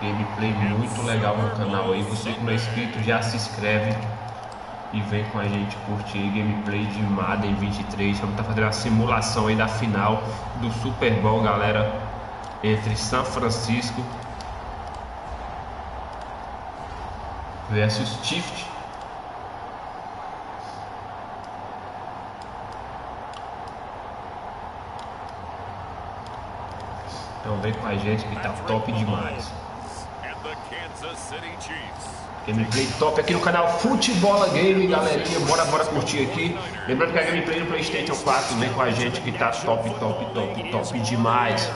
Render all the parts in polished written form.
Gameplay muito legal no canal aí. Você que não é inscrito já se inscreve e vem com a gente curtir gameplay de Madden 23. Vamos estar fazendo a simulação aí da final do Super Bowl, galera, entre São Francisco versus Chiefs. Então vem com a gente que tá top demais. Gameplay top aqui no canal Futebola Game, galerinha. Bora curtir aqui. Lembrando que a gameplay no PlayStation 4 vem com a gente que tá top demais.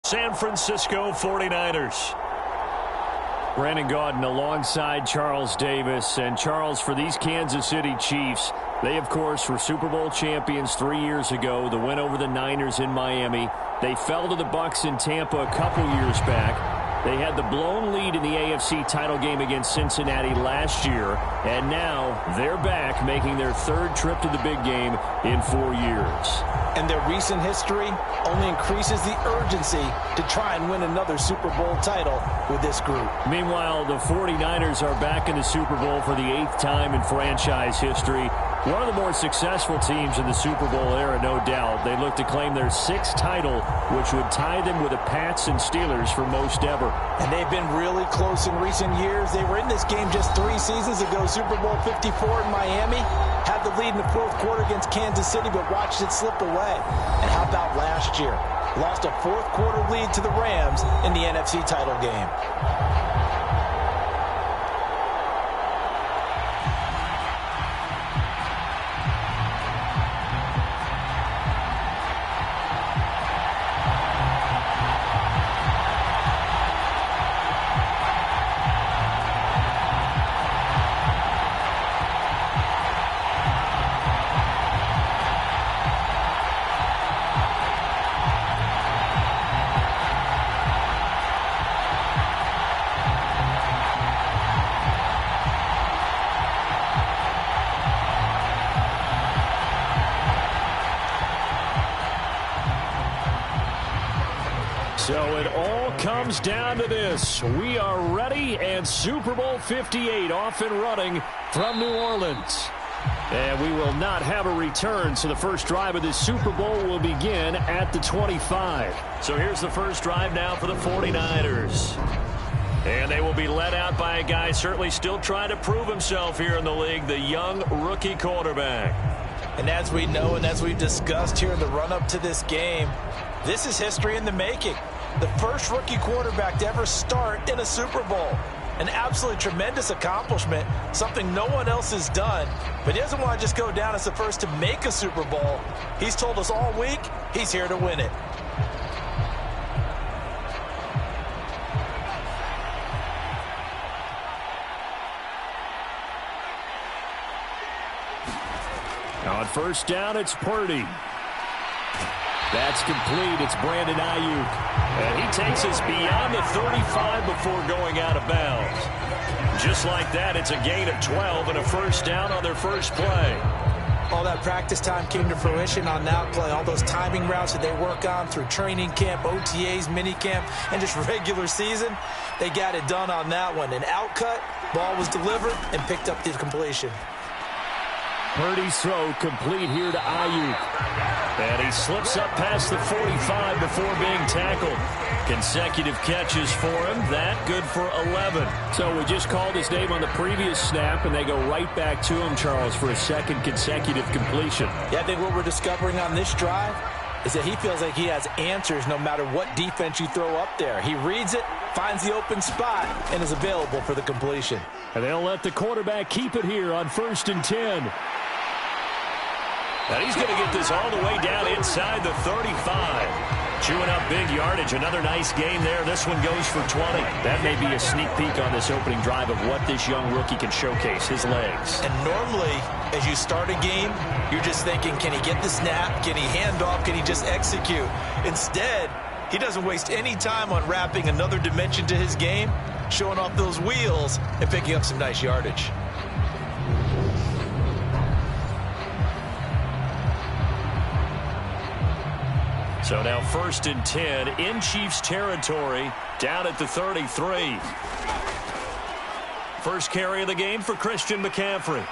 San Francisco 49ers. Brandon Gaudin alongside Charles Davis. And Charles, for these Kansas City Chiefs, they, of course, were Super Bowl champions 3 years ago. The win over the Niners in Miami. They fell to the Bucs in Tampa a couple years back. They had the blown lead in the AFC title game against Cincinnati last year. And now they're back, making their third trip to the big game in 4 years. And their recent history only increases the urgency to try and win another Super Bowl title with this group. Meanwhile, the 49ers are back in the Super Bowl for the 8th time in franchise history. One of the more successful teams in the Super Bowl era, no doubt. They look to claim their 6th title, which would tie them with the Pats and Steelers for most ever. And they've been really close in recent years. They were in this game just 3 seasons ago, Super Bowl 54 in Miami. Had the lead in the 4th quarter against Kansas City, but watched it slip away. And how about last year? Lost a 4th quarter lead to the Rams in the NFC title game. So it all comes down to this. We are ready, and Super Bowl 58 off and running from New Orleans. And we will not have a return, so the first drive of this Super Bowl will begin at the 25. So here's the first drive now for the 49ers. And they will be led out by a guy certainly still trying to prove himself here in the league, the young rookie quarterback. And as we know and as we've discussed here in the run-up to this game, this is history in the making. The first rookie quarterback to ever start in a Super Bowl. An absolutely tremendous accomplishment, something no one else has done. But he doesn't want to just go down as the first to make a Super Bowl. He's told us all week he's here to win it. On first down, it's Purdy. That's complete. It's Brandon Ayuk. And he takes us beyond the 35 before going out of bounds. Just like that, it's a gain of 12 and a first down on their first play. All that practice time came to fruition on that play. All those timing routes that they work on through training camp, OTAs, minicamp, and just regular season, they got it done on that one. An outcut, ball was delivered, and picked up the completion. Purdy's throw complete here to Ayuk. And he slips up past the 45 before being tackled. Consecutive catches for him. That good for 11. So we just called his name on the previous snap, and they go right back to him, Charles, for a second consecutive completion. Yeah, I think what we're discovering on this drive is that he feels like he has answers no matter what defense you throw up there. He reads it, finds the open spot, and is available for the completion. And they'll let the quarterback keep it here on 1st and 10. And he's going to get this all the way down inside the 35. Chewing up big yardage. Another nice game there. This one goes for 20. That may be a sneak peek on this opening drive of what this young rookie can showcase, his legs. And normally, as you start a game, you're just thinking, can he get the snap? Can he hand off? Can he just execute? Instead, he doesn't waste any time on wrapping another dimension to his game, showing off those wheels and picking up some nice yardage. So now 1st and 10 in Chiefs territory, down at the 33. First carry of the game for Christian McCaffrey.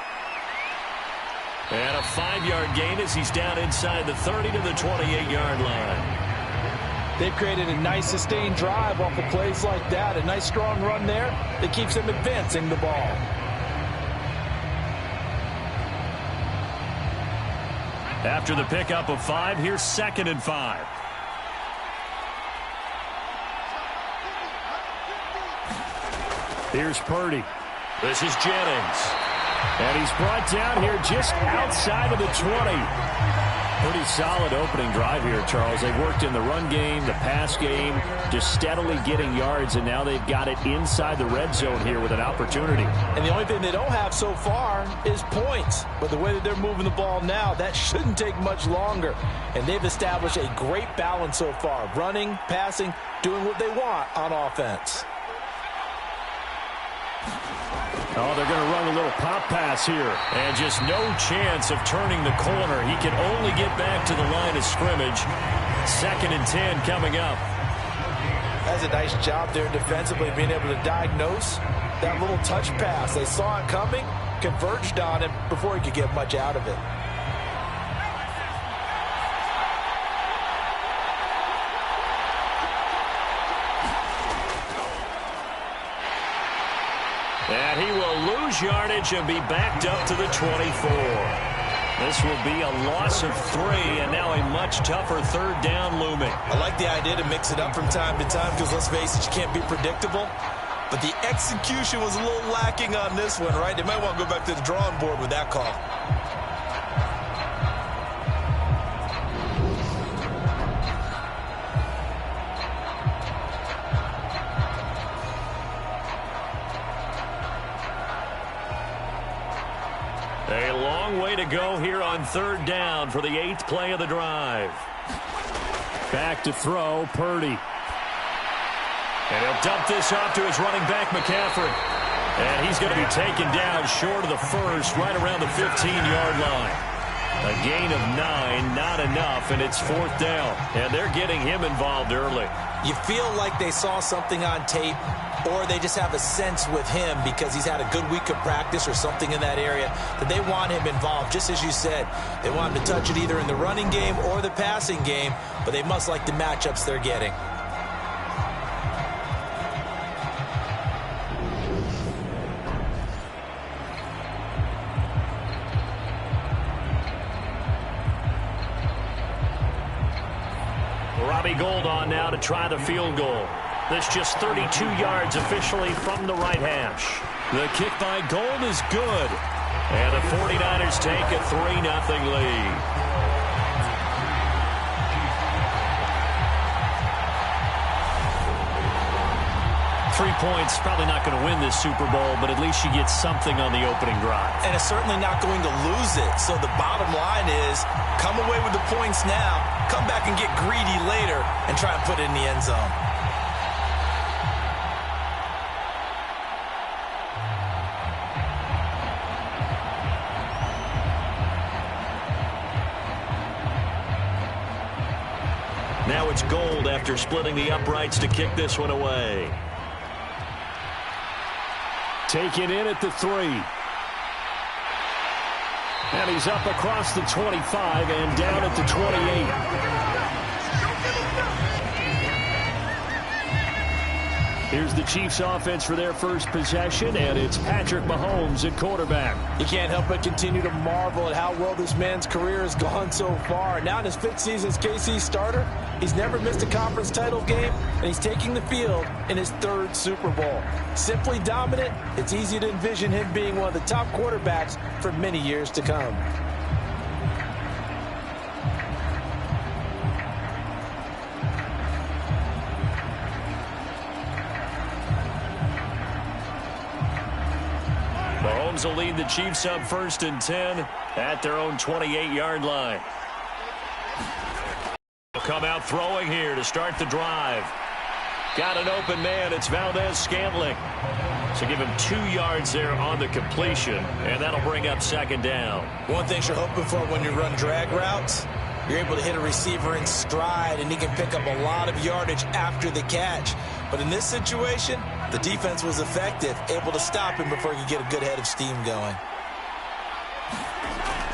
And a 5-yard gain as he's down inside the 30 to the 28-yard line. They've created a nice sustained drive off of plays like that. A nice strong run there that keeps them advancing the ball. After the pickup of 5, here's 2nd and 5. Here's Purdy. This is Jennings. And he's brought down here just outside of the 20. Pretty solid opening drive here, Charles. They've worked in the run game, the pass game, just steadily getting yards, and now they've got it inside the red zone here with an opportunity. And the only thing they don't have so far is points. But the way that they're moving the ball now, that shouldn't take much longer. And they've established a great balance so far. Running, passing, doing what they want on offense. Oh, they're going to run a little pop pass here. And just no chance of turning the corner. He can only get back to the line of scrimmage. 2nd and 10 coming up. That's a nice job there defensively, being able to diagnose that little touch pass. They saw it coming, converged on him before he could get much out of it. And he will lose yardage and be backed up to the 24. This will be a loss of 3, and now a much tougher 3rd down looming. I like the idea to mix it up from time to time because, let's face it, you can't be predictable. But the execution was a little lacking on this one, right? They might want to go back to the drawing board with that call. A long way to go here on 3rd down for the 8th play of the drive. Back to throw, Purdy. And he'll dump this off to his running back, McCaffrey. And he's going to be taken down short of the 1st, right around the 15-yard line. A gain of 9, not enough, and it's 4th down. And they're getting him involved early. You feel like they saw something on tape, or they just have a sense with him because he's had a good week of practice or something in that area that they want him involved. Just as you said, they want him to touch it either in the running game or the passing game, but they must like the matchups they're getting. Robbie Gould on now to try the field goal. That's just 32 yards officially from the right hash. The kick by Gould is good. And the 49ers take a 3-0 lead. 3 points, probably not going to win this Super Bowl, but at least you get something on the opening drive. And it's certainly not going to lose it. So the bottom line is, come away with the points now, come back and get greedy later, and try and put it in the end zone. Now it's Gould after splitting the uprights to kick this one away. Taken in at the 3. And he's up across the 25 and down at the 28. Here's the Chiefs offense for their first possession, and it's Patrick Mahomes at quarterback. You can't help but continue to marvel at how well this man's career has gone so far. Now in his 5th season as KC starter, he's never missed a conference title game, and he's taking the field in his 3rd Super Bowl. Simply dominant, it's easy to envision him being one of the top quarterbacks for many years to come. Mahomes will lead the Chiefs up 1st and 10 at their own 28-yard line. He'll come out throwing here to start the drive. Got an open man. It's Valdez-Scantling. So give him 2 yards there on the completion, and that'll bring up 2nd down. One thing you're hoping for when you run drag routes, You're able to hit a receiver in stride, and he can pick up a lot of yardage after the catch. But in this situation, the defense was effective, able to stop him before he could get a good head of steam going.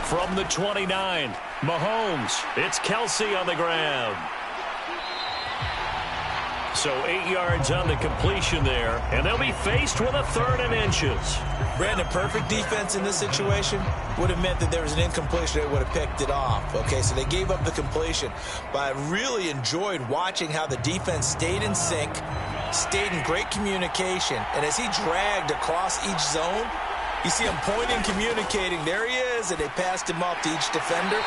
From the 29, Mahomes. It's Kelsey on the ground. So 8 yards on the completion there, and they'll be faced with a 3rd and inches. Brandon, perfect defense in this situation would have meant that there was an incompletion. They would have picked it off. Okay, so they gave up the completion. But I really enjoyed watching how the defense stayed in sync, stayed in great communication, and as he dragged across each zone, you see him pointing, communicating. There he is, and they passed him off to each defender.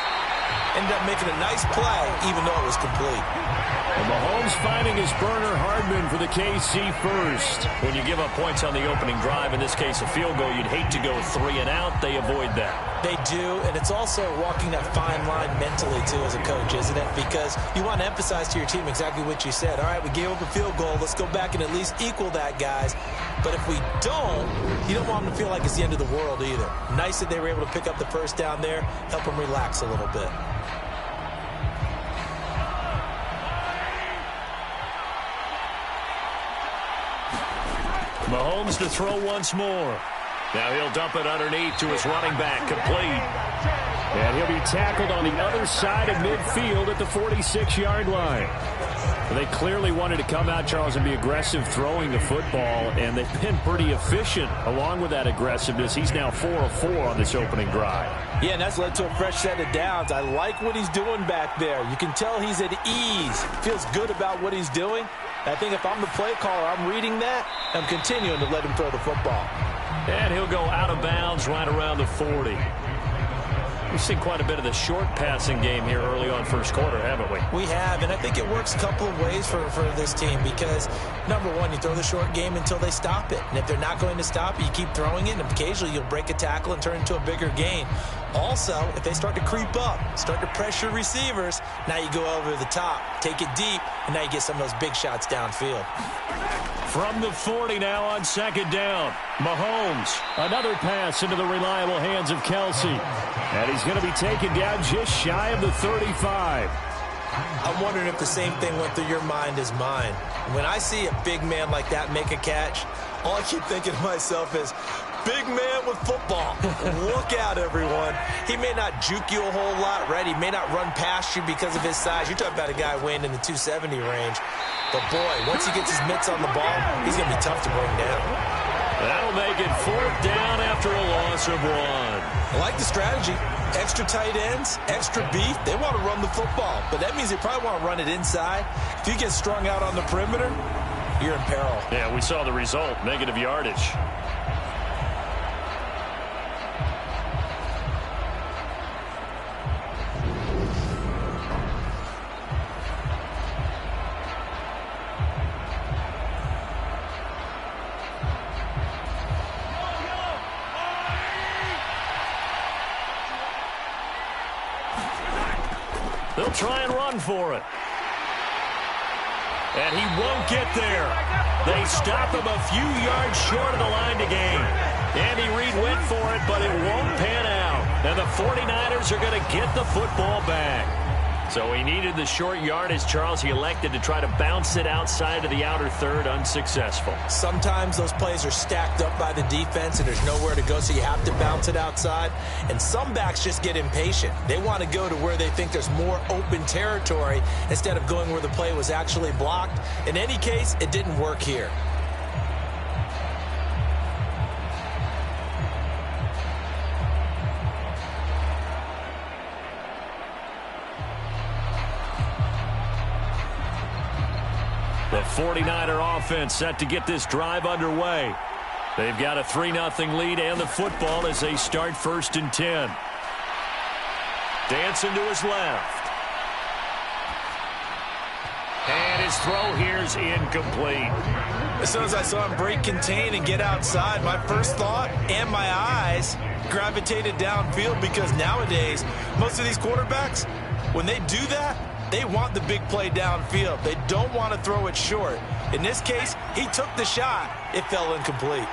Ended up making a nice play, even though it was complete. And Mahomes finding his burner Hardman for the KC first. When you give up points on the opening drive, in this case a field goal, you'd hate to go 3 and out. They avoid that. They do, and it's also walking that fine line mentally, too, as a coach, isn't it? Because you want to emphasize to your team exactly what you said. All right, we gave up a field goal. Let's go back and at least equal that, guys. But if we don't, you don't want them to feel like it's the end of the world either. Nice that they were able to pick up the first down there, help them relax a little bit. Mahomes to throw once more. Now he'll dump it underneath to his running back, complete. And he'll be tackled on the other side of midfield at the 46-yard line. They clearly wanted to come out, Charles, and be aggressive throwing the football, and they've been pretty efficient along with that aggressiveness. He's now 4 of 4 on this opening drive. Yeah, and that's led to a fresh set of downs. I like what he's doing back there. You can tell he's at ease. Feels good about what he's doing. I think if I'm the play caller, I'm reading that. I'm continuing to let him throw the football. And he'll go out of bounds right around the 40. We've seen quite a bit of the short passing game here early on first quarter, haven't we? We have, and I think it works a couple of ways for this team because, number one, you throw the short game until they stop it. And if they're not going to stop it, you keep throwing it, and occasionally you'll break a tackle and turn it into a bigger gain. Also, if they start to creep up, start to pressure receivers, now you go over the top, take it deep, and now you get some of those big shots downfield. From the 40 now on second down, Mahomes. Another pass into the reliable hands of Kelsey. And he's going to be taken down just shy of the 35. I'm wondering if the same thing went through your mind as mine. When I see a big man like that make a catch, all I keep thinking to myself is, big man with football. Look out, everyone. He may not juke you a whole lot, right? He may not run past you because of his size. You're talking about a guy weighing in the 270 range. But, boy, once he gets his mitts on the ball, he's going to be tough to bring down. That'll make it 4th down after a loss of 1. I like the strategy. Extra tight ends, extra beef. They want to run the football, but that means they probably want to run it inside. If you get strung out on the perimeter, you're in peril. Yeah, we saw the result, negative yardage. They'll try and run for it. And he won't get there. They stop him a few yards short of the line to gain. Andy Reid went for it, but it won't pan out. And the 49ers are going to get the football back. So he needed the short yardage, Charles. He elected to try to bounce it outside of the outer third, unsuccessful. Sometimes those plays are stacked up by the defense and there's nowhere to go, so you have to bounce it outside. And some backs just get impatient. They want to go to where they think there's more open territory instead of going where the play was actually blocked. In any case, it didn't work here. The 49er offense set to get this drive underway. They've got a 3-0 lead and the football as they start 1st and 10. Dancing to his left. And his throw here's incomplete. As soon as I saw him break contain and get outside, my first thought and my eyes gravitated downfield because nowadays, most of these quarterbacks, when they do that, they want the big play downfield. They don't want to throw it short. In this case, he took the shot. It fell incomplete.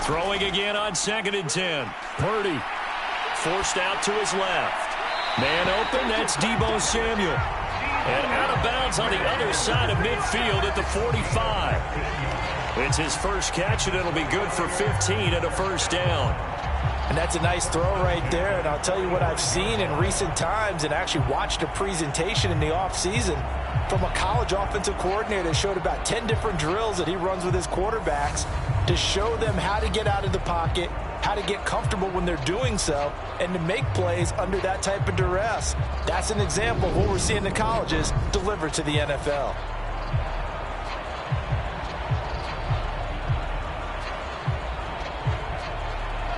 Throwing again on 2nd and 10. Purdy forced out to his left. Man open, that's Deebo Samuel. And out of bounds on the other side of midfield at the 45. It's his first catch, and it'll be good for 15 and a first down. And that's a nice throw right there. And I'll tell you what I've seen in recent times and actually watched a presentation in the offseason from a college offensive coordinator that showed about 10 different drills that he runs with his quarterbacks to show them how to get out of the pocket, how to get comfortable when they're doing so, and to make plays under that type of duress. That's an example of what we're seeing in colleges delivered to the NFL.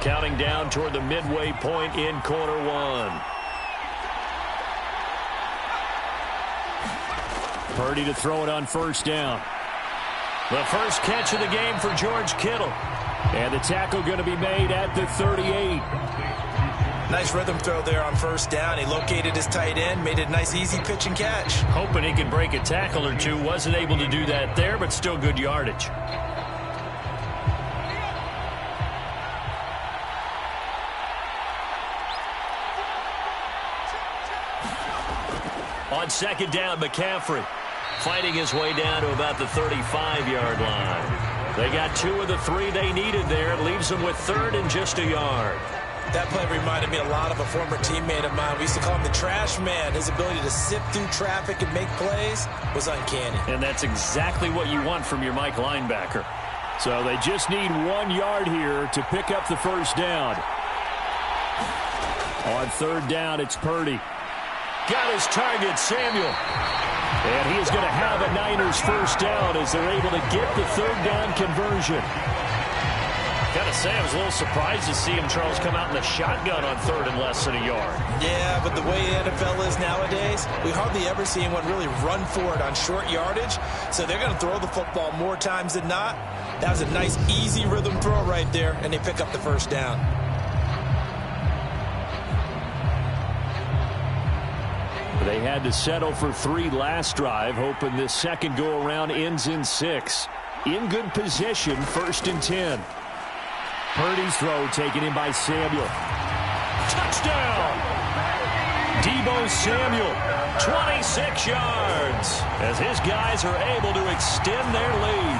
Counting down toward the midway point in quarter one. Purdy to throw it on first down. The first catch of the game for George Kittle. And the tackle going to be made at the 38. Nice rhythm throw there on first down. He located his tight end, made it a nice easy pitch and catch. Hoping he could break a tackle or two. Wasn't able to do that there, but still good yardage. On second down, McCaffrey fighting his way down to about the 35-yard line. They got 2 of the 3 they needed there. It leaves them with third and just a yard. That play reminded me a lot of a former teammate of mine. We used to call him the trash man. His ability to sift through traffic and make plays was uncanny. And that's exactly what you want from your Mike linebacker. So they just need 1 yard here to pick up the first down. On third down, it's Purdy. Got his target, Samuel. And he is going to have a Niners first down as they're able to get the third down conversion. Gotta say, I was a little surprised to see him, Charles, come out in the shotgun on third and less than a yard. Yeah, but the way the NFL is nowadays, we hardly ever see anyone really run for it on short yardage. So they're going to throw the football more times than not. That was a nice, easy rhythm throw right there, and they pick up the first down. They had to settle for 3 last drive, hoping this second go-around ends in 6. In good position, first and 10. Purdy's throw taken in by Samuel. Touchdown! Deebo Samuel, 26 yards, as his guys are able to extend their lead.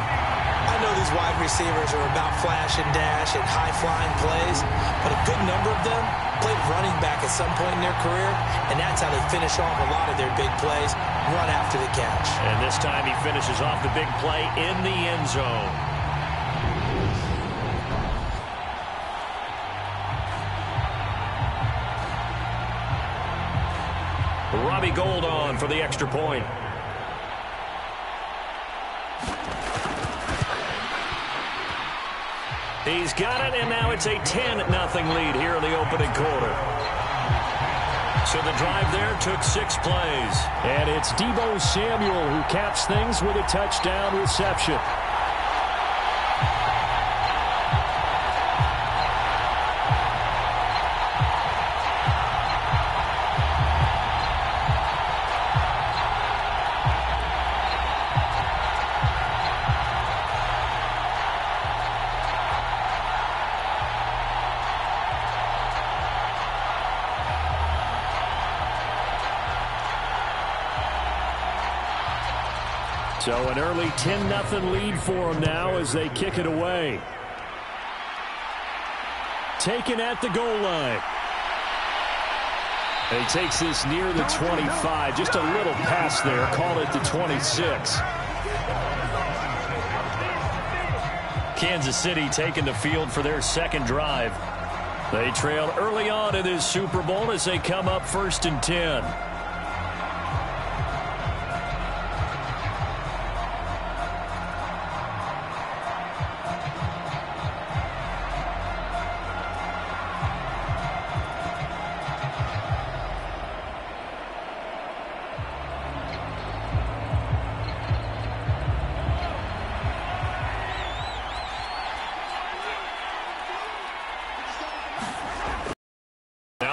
I know these wide receivers are about flash and dash and high-flying plays, but a good number of them played running back at some point in their career, and that's how they finish off a lot of their big plays, run after the catch. And this time he finishes off the big play in the end zone. Robbie Gould on for the extra point. He's got it, and now it's a 10-0 lead here in the opening quarter. So the drive there took 6 plays. And it's Deebo Samuel who caps things with a touchdown reception. So an early 10-0 lead for them now as they kick it away. Taken at the goal line. And he takes this near the 25. Just a little pass there. Call it the 26. Kansas City taking the field for their second drive. They trailed early on in this Super Bowl as they come up first and 10.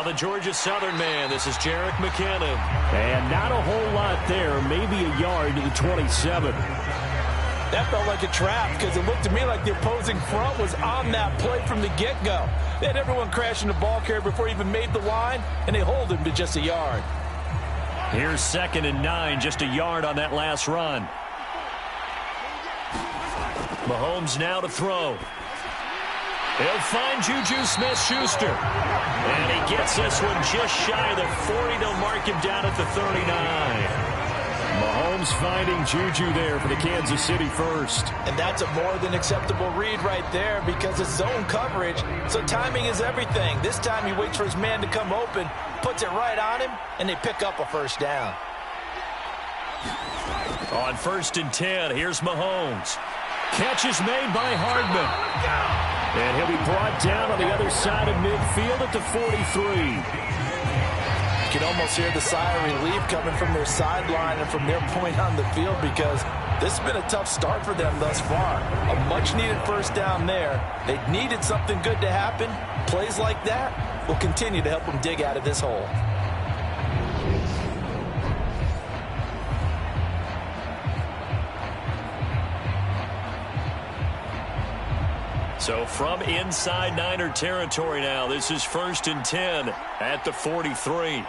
The Georgia Southern man, this is Jerick McKinnon. And not a whole lot there, maybe a yard to the 27. That felt like a trap because it looked to me like the opposing front was on that play from the get-go. They had everyone crashing the ball carrier before he even made the line, and they hold him to just a yard. Here's 2nd and 9, just a yard on that last run. Mahomes now to throw. He'll find Juju Smith-Schuster. And he gets this one just shy of the 40. They'll mark him down at the 39. Mahomes finding Juju there for the Kansas City first. And that's a more than acceptable read right there because it's zone coverage, so timing is everything. This time he waits for his man to come open, puts it right on him, and they pick up a first down. On 1st and 10, here's Mahomes. Catch is made by Hardman. And he'll be brought down on the other side of midfield at the 43. You can almost hear the sigh of relief coming from their sideline and from their point on the field because this has been a tough start for them thus far. A much-needed first down there. They needed something good to happen. Plays like that will continue to help them dig out of this hole. So from inside Niner territory now, this is 1st and 10 at the 43.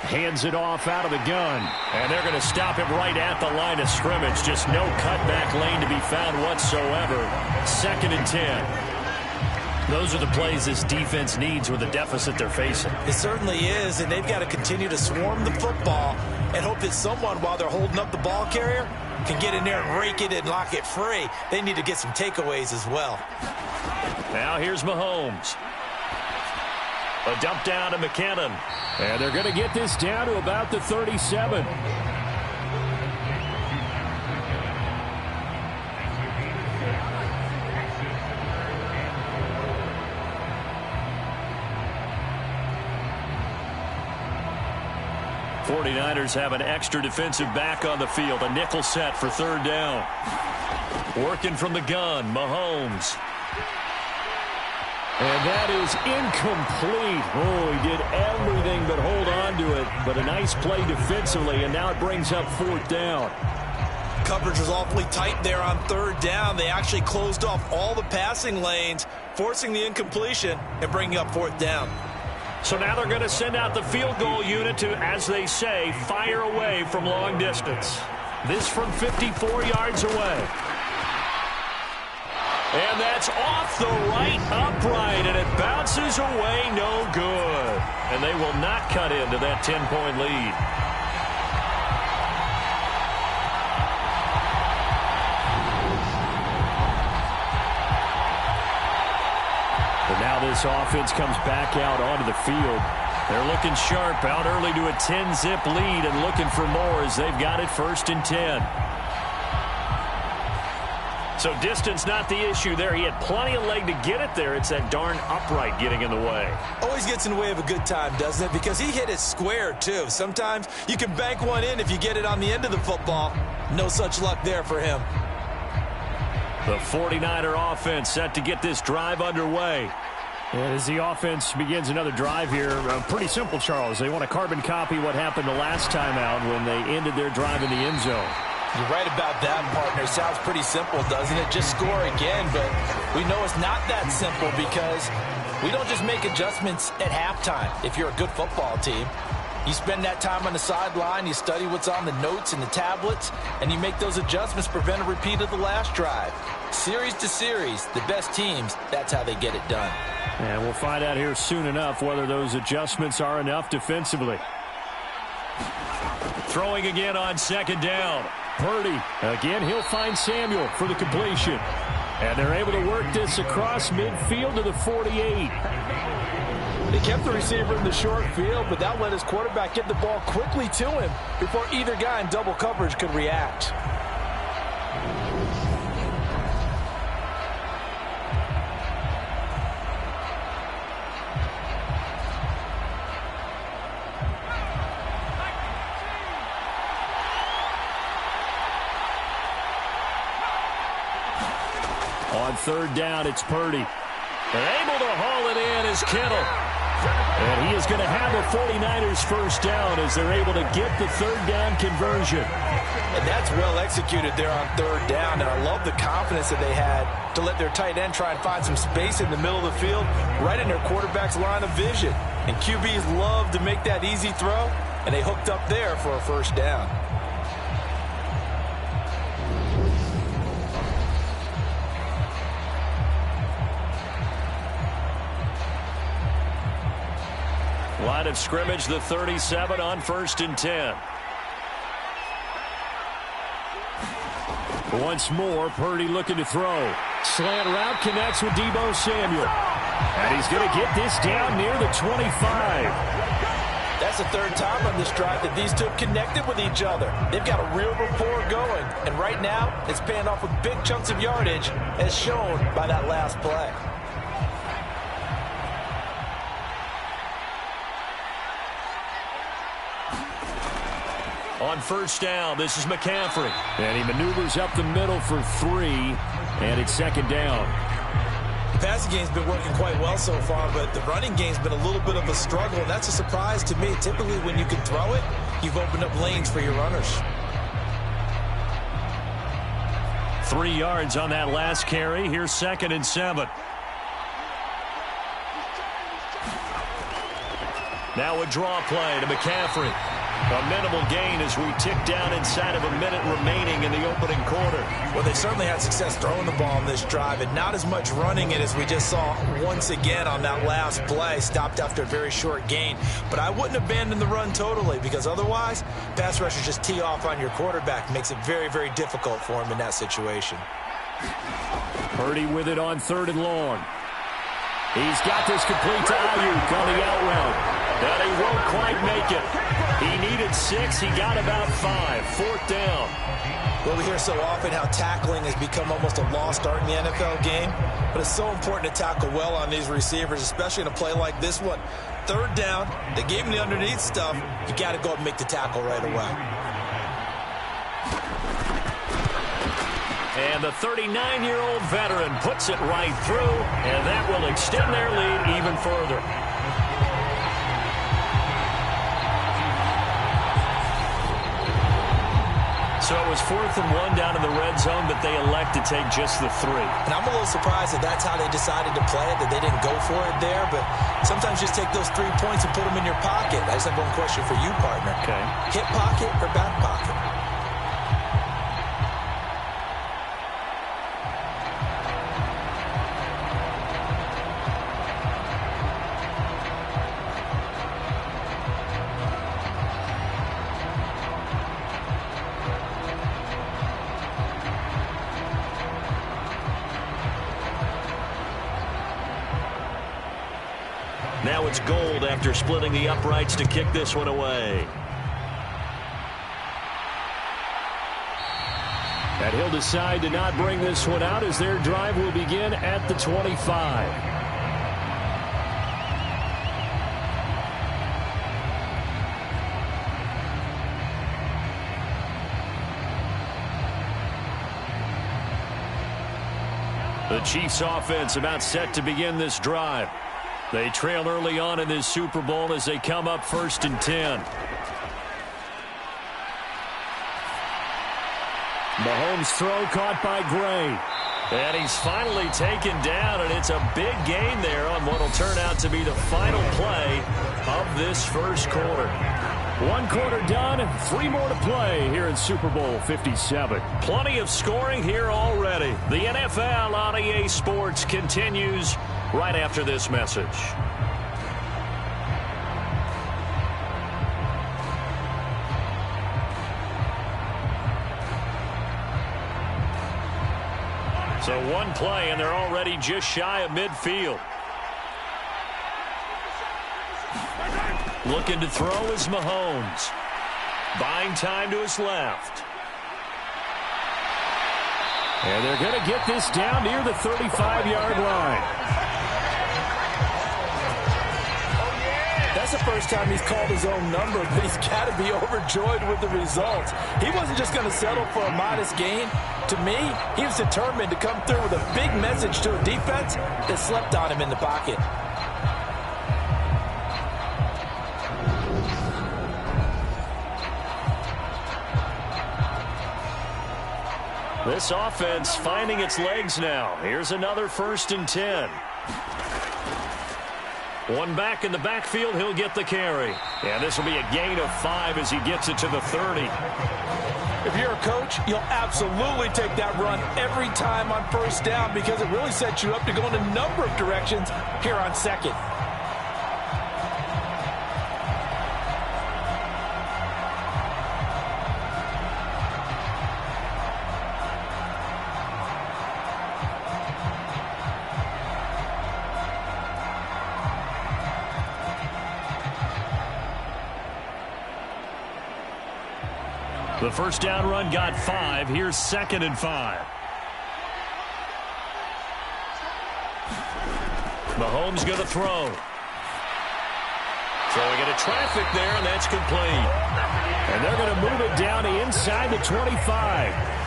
Hands it off out of the gun. And they're going to stop him right at the line of scrimmage. Just no cutback lane to be found whatsoever. 2nd and 10. Those are the plays this defense needs with the deficit they're facing. It certainly is, and they've got to continue to swarm the football and hope that someone, while they're holding up the ball carrier, can get in there and rake it and lock it free. They need to get some takeaways as well. Now here's Mahomes. A dump down to McKinnon. And they're going to get this down to about the 37. '49ers have an extra defensive back on the field. A nickel set for 3rd down. Working from the gun, Mahomes. And that is incomplete. Oh, he did everything but hold on to it. But a nice play defensively, and now it brings up 4th down. Coverage was awfully tight there on 3rd down. They actually closed off all the passing lanes, forcing the incompletion and bringing up 4th down. So now they're going to send out the field goal unit to, as they say, fire away from long distance. This from 54 yards away. And that's off the right upright, and it bounces away no good. And they will not cut into that 10-point lead. But now this offense comes back out onto the field. They're looking sharp, out early to a 10-zip lead and looking for more as they've got it 1st and 10. So distance not the issue there. He had plenty of leg to get it there. It's that darn upright getting in the way. Always gets in the way of a good time, doesn't it? Because he hit it square, too. Sometimes you can bank one in if you get it on the end of the football. No such luck there for him. The 49er offense set to get this drive underway. And as the offense begins another drive here, pretty simple, Charles. They want to carbon copy what happened the last time out when they ended their drive in the end zone. You're right about that, partner. Sounds pretty simple, doesn't it? Just score again, but we know it's not that simple because we don't just make adjustments at halftime. If you're a good football team, you spend that time on the sideline, you study what's on the notes and the tablets, and you make those adjustments, prevent a repeat of the last drive. Series to series, the best teams, that's how they get it done. And we'll find out here soon enough whether those adjustments are enough defensively. Throwing again on 2nd down. Purdy, again, he'll find Samuel for the completion. And they're able to work this across midfield to the 48. They kept the receiver in the short field, but that let his quarterback get the ball quickly to him before either guy in double coverage could react. On 3rd down, it's Purdy. They're able to haul it in as Kittle. And he is going to have the 49ers first down as they're able to get the third down conversion. And that's well executed there on third down. And I love the confidence that they had to let their tight end try and find some space in the middle of the field, right in their quarterback's line of vision. And QBs love to make that easy throw, and they hooked up there for a first down. Line of scrimmage, the 37 on 1st and 10. Once more, Purdy looking to throw. Slant route connects with Deebo Samuel. And he's going to get this down near the 25. That's the third time on this drive that these two have connected with each other. They've got a real rapport going. And right now, it's paying off with big chunks of yardage, as shown by that last play. On first down, this is McCaffrey. And he maneuvers up the middle for 3, and it's second down. The passing game's been working quite well so far, but the running game's been a little bit of a struggle, and that's a surprise to me. Typically, when you can throw it, you've opened up lanes for your runners. 3 yards on that last carry. Here's 2nd and 7. Now a draw play to McCaffrey. A minimal gain as we tick down inside of a minute remaining in the opening quarter. Well, they certainly had success throwing the ball on this drive, and not as much running it as we just saw once again on that last play. Stopped after a very short gain. But I wouldn't abandon the run totally, because otherwise, pass rushers just tee off on your quarterback. Makes it very, very difficult for him in that situation. Purdy with it on 3rd and long. He's got this complete to Ayuk on the out route. And he won't quite make it. He needed 6. He got about 5. 4th down. Well, we hear so often how tackling has become almost a lost art in the NFL game. But it's so important to tackle well on these receivers, especially in a play like this one. 3rd down. They gave him the underneath stuff. You got to go and make the tackle right away. And the 39-year-old veteran puts it right through, and that will extend their lead even further. So it was 4th and 1 down in the red zone, but they elect to take just the 3. And I'm a little surprised that that's how they decided to play it, that they didn't go for it there. But sometimes just take those 3 points and put them in your pocket. I just have one question for you, partner. Okay. Hip pocket or back pocket? Now it's Gold after splitting the uprights to kick this one away. And he'll decide to not bring this one out as their drive will begin at the 25. The Chiefs offense about set to begin this drive. They trail early on in this Super Bowl as they come up 1st and 10. Mahomes' throw caught by Gray. And he's finally taken down, and it's a big gain there on what will turn out to be the final play of this first quarter. 1 quarter done, and 3 more to play here in Super Bowl 57. Plenty of scoring here already. The NFL on EA Sports continues right after this message. So 1 play, and they're already just shy of midfield. Looking to throw is Mahomes. Buying time to his left. And they're going to get this down near the 35-yard line. That's the first time he's called his own number, but he's got to be overjoyed with the results. He wasn't just going to settle for a modest gain. To me, he was determined to come through with a big message to a defense that slept on him in the pocket. This offense finding its legs now. Here's another 1st and 10. One back in the backfield, he'll get the carry. And this will be a gain of 5 as he gets it to the 30. If you're a coach, you'll absolutely take that run every time on 1st down because it really sets you up to go in a number of directions here on 2nd. The 1st down run got 5. Here's 2nd and 5. Mahomes going to throw. Throwing into traffic there, and that's complete. And they're going to move it down to inside the 25.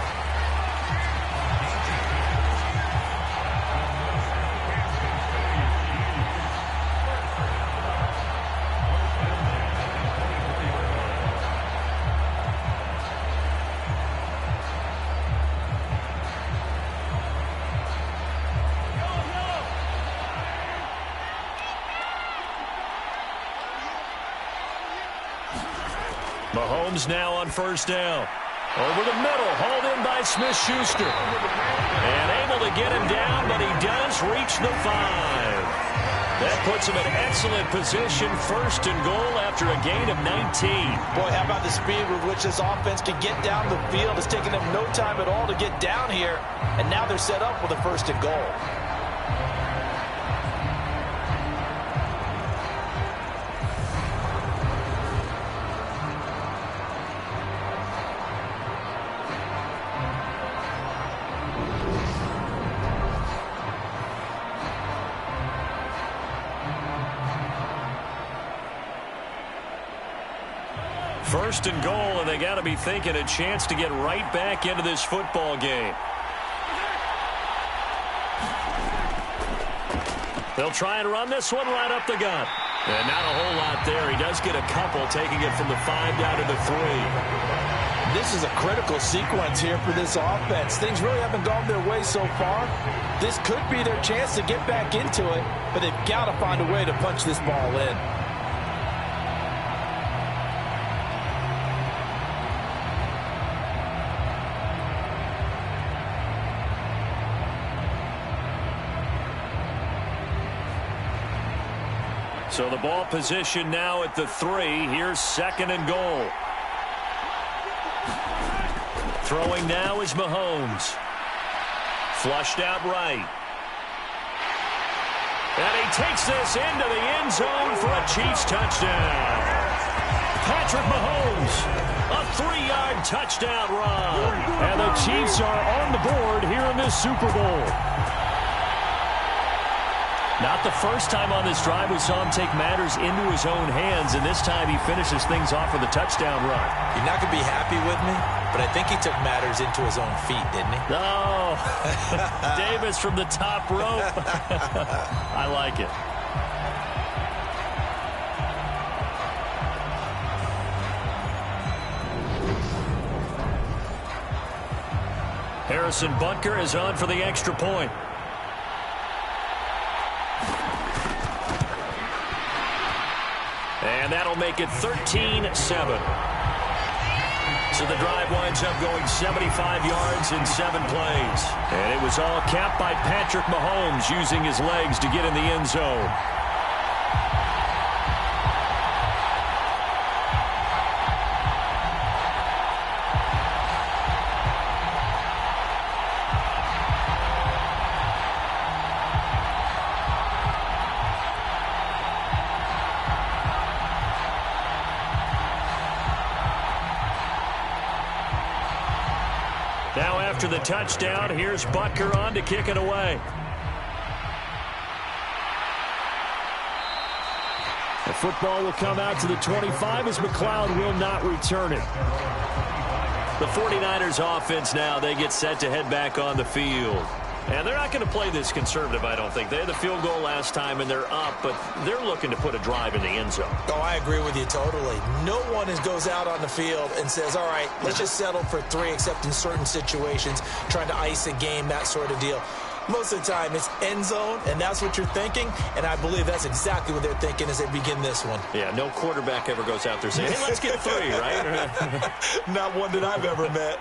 Mahomes now on 1st down. Over the middle, hauled in by Smith-Schuster. And able to get him down, but he does reach the 5. That puts him in excellent position, 1st and goal after a gain of 19. Boy, how about the speed with which this offense can get down the field? It's taken them no time at all to get down here. And now they're set up with a 1st and goal. First and goal, and they got to be thinking a chance to get right back into this football game. They'll try and run this one right up the gut. And not a whole lot there. He does get a couple, taking it from the 5 down to the 3. This is a critical sequence here for this offense. Things really haven't gone their way so far. This could be their chance to get back into it, but they've got to find a way to punch this ball in. So the ball position now at the 3. Here's 2nd and goal. Throwing now is Mahomes. Flushed out right. And he takes this into the end zone for a Chiefs touchdown. Patrick Mahomes, a 3-yard touchdown run. And the Chiefs are on the board here in this Super Bowl. Not the first time on this drive we saw him take matters into his own hands, and this time he finishes things off with a touchdown run. You're not going to be happy with me, but I think he took matters into his own feet, didn't he? No. Davis from the top rope. I like it. Harrison Butker is on for the extra point. And that'll make it 13-7. So the drive winds up going 75 yards in 7 plays. And it was all capped by Patrick Mahomes using his legs to get in the end zone. Now after the touchdown, here's Butker on to kick it away. The football will come out to the 25 as McLeod will not return it. The 49ers offense now, they get set to head back on the field. And they're not going to play this conservative, I don't think. They had the field goal last time, and they're up, but they're looking to put a drive in the end zone. Oh, I agree with you totally. No one goes out on the field and says, all right, let's just settle for 3, except in certain situations, trying to ice a game, that sort of deal. Most of the time, it's end zone, and that's what you're thinking, and I believe that's exactly what they're thinking as they begin this one. Yeah, no quarterback ever goes out there saying, hey, let's get 3, right? Not one that I've ever met.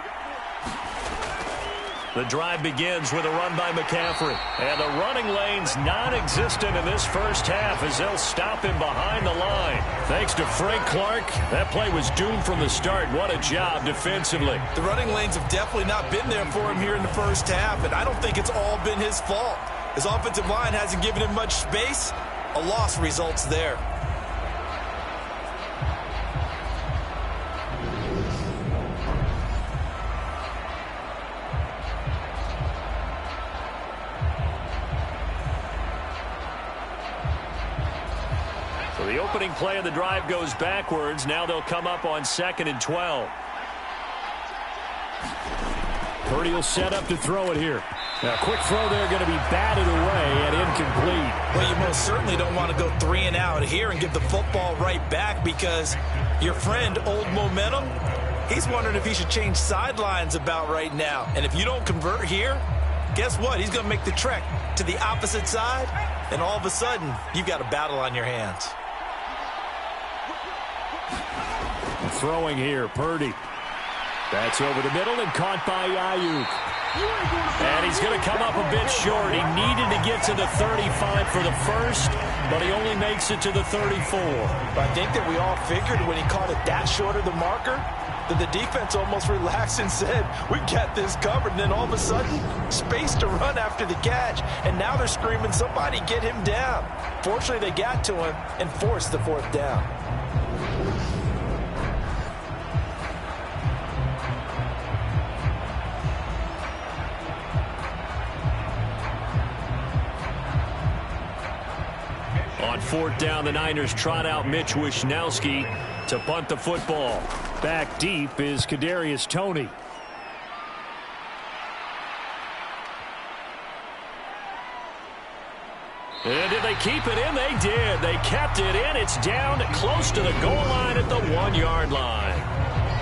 The drive begins with a run by McCaffrey. And the running lane's non-existent in this first half as they'll stop him behind the line. Thanks to Frank Clark, that play was doomed from the start. What a job defensively. The running lanes have definitely not been there for him here in the first half, and I don't think it's all been his fault. His offensive line hasn't given him much space. A loss results there. So the opening play of the drive goes backwards. Now they'll come up on 2nd and 12. Purdy will set up to throw it here. Now, quick throw there, going to be batted away and incomplete. Well, you most certainly don't want to go 3 and out here and give the football right back, because your friend, Old Momentum, he's wondering if he should change sidelines about right now. And if you don't convert here, guess what? He's going to make the trek to the opposite side, and all of a sudden, you've got a battle on your hands. Throwing here, Purdy. That's over the middle and caught by Ayuk. And he's going to come up a bit short. He needed to get to the 35 for the first, but he only makes it to the 34. I think that we all figured when he caught it that short of the marker that the defense almost relaxed and said, we got this covered. And then all of a sudden, space to run after the catch. And now they're screaming, somebody get him down. Fortunately, they got to him and forced the 4th down. On 4th down, the Niners trot out Mitch Wishnowski to punt the football. Back deep is Kadarius Toney. And did they keep it in? They did. They kept it in. It's down close to the goal line at the 1-yard line.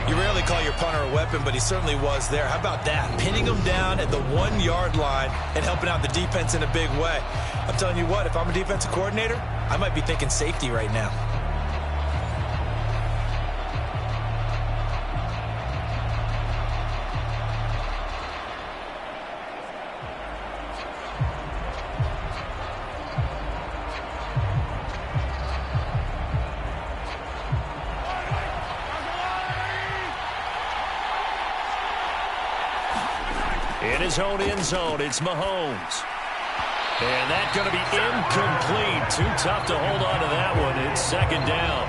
You rarely call your punter a weapon, but he certainly was there. How about that? Pinning him down at the 1-yard line and helping out the defense in a big way. I'm telling you what, if I'm a defensive coordinator, I might be thinking safety right now. In his own end zone, it's Mahomes. And that's going to be incomplete. Too tough to hold on to that one. It's 2nd down.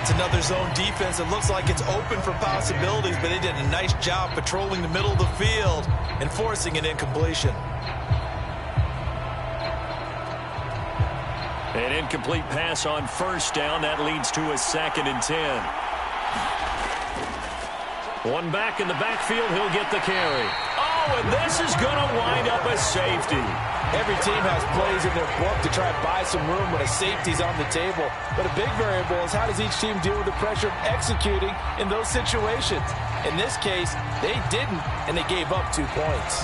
It's another zone defense. It looks like it's open for possibilities, but they did a nice job patrolling the middle of the field and forcing an incompletion. An incomplete pass on 1st down. That leads to a 2nd and 10. One back in the backfield. He'll get the carry. Oh, and this is going to wind up a safety. Every team has plays in their book to try and buy some room when a safety's on the table. But a big variable is how does each team deal with the pressure of executing in those situations. In this case, they didn't, and they gave up 2 points.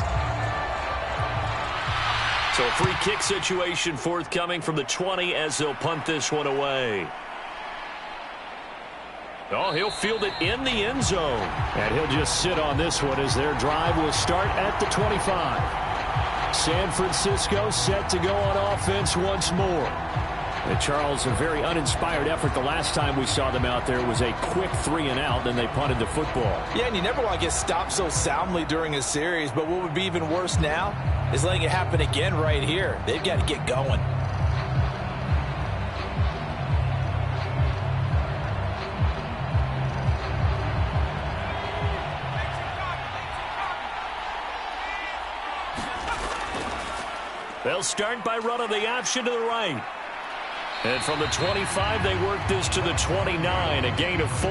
So a free kick situation forthcoming from the 20 as they'll punt this one away. Oh, he'll field it in the end zone. And he'll just sit on this one as their drive will start at the 25. San Francisco set to go on offense once more. And Charles, a very uninspired effort. The last time we saw them out there was a quick 3 and out, then they punted the football. Yeah, and you never want to get stopped so soundly during a series, but what would be even worse now is letting it happen again right here. They've got to get going. They'll start by running the option to the right. And from the 25, they work this to the 29, a gain of 4.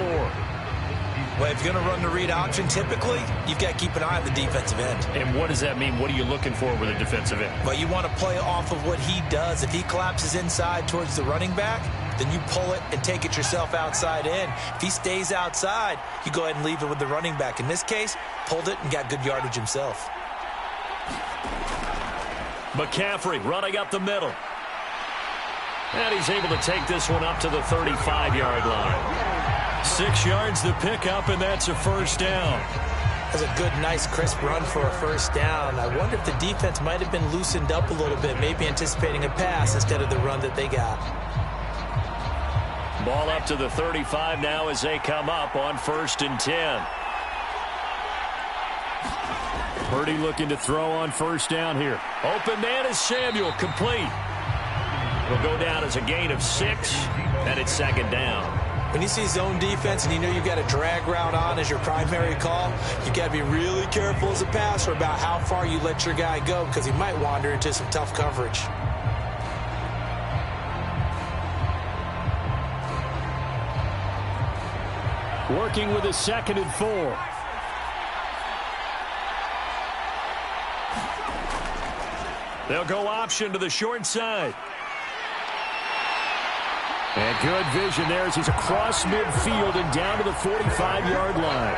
Well, if you're going to run the read option, typically, you've got to keep an eye on the defensive end. And what does that mean? What are you looking for with a defensive end? Well, you want to play off of what he does. If he collapses inside towards the running back, then you pull it and take it yourself outside in. If he stays outside, you go ahead and leave it with the running back. In this case, pulled it and got good yardage himself. McCaffrey running up the middle. And he's able to take this one up to the 35-yard line. 6 yards to pick up, and that's a first down. That's a good, nice, crisp run for a first down. I wonder if the defense might have been loosened up a little bit, maybe anticipating a pass instead of the run that they got. Ball up to the 35 now as they come up on 1st and 10. Purdy looking to throw on first down here. Open man is Samuel, complete. Will go down as a gain of 6, and it's 2nd down. When you see zone defense and you know you've got a drag route on as your primary call, you've got to be really careful as a passer about how far you let your guy go because he might wander into some tough coverage. Working with a 2nd and 4. They'll go option to the short side. And good vision there as he's across midfield and down to the 45-yard line.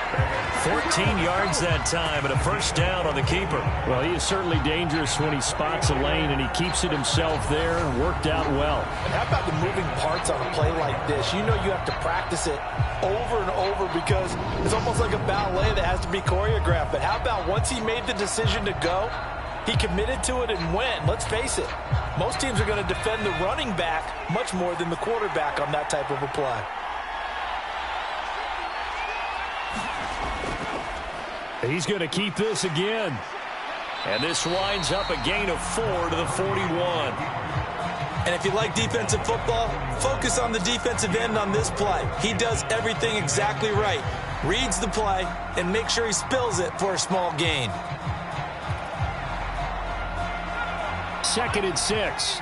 14 yards that time and a first down on the keeper. Well, he is certainly dangerous when he spots a lane, and he keeps it himself there. Worked out well. And how about the moving parts on a play like this? You know you have to practice it over and over because it's almost like a ballet that has to be choreographed. But how about once he made the decision to go, he committed to it and went. Let's face it, most teams are going to defend the running back much more than the quarterback on that type of a play. He's going to keep this again. And this winds up a gain of 4 to the 41. And if you like defensive football, focus on the defensive end on this play. He does everything exactly right. Reads the play and makes sure he spills it for a small gain. 2nd and 6.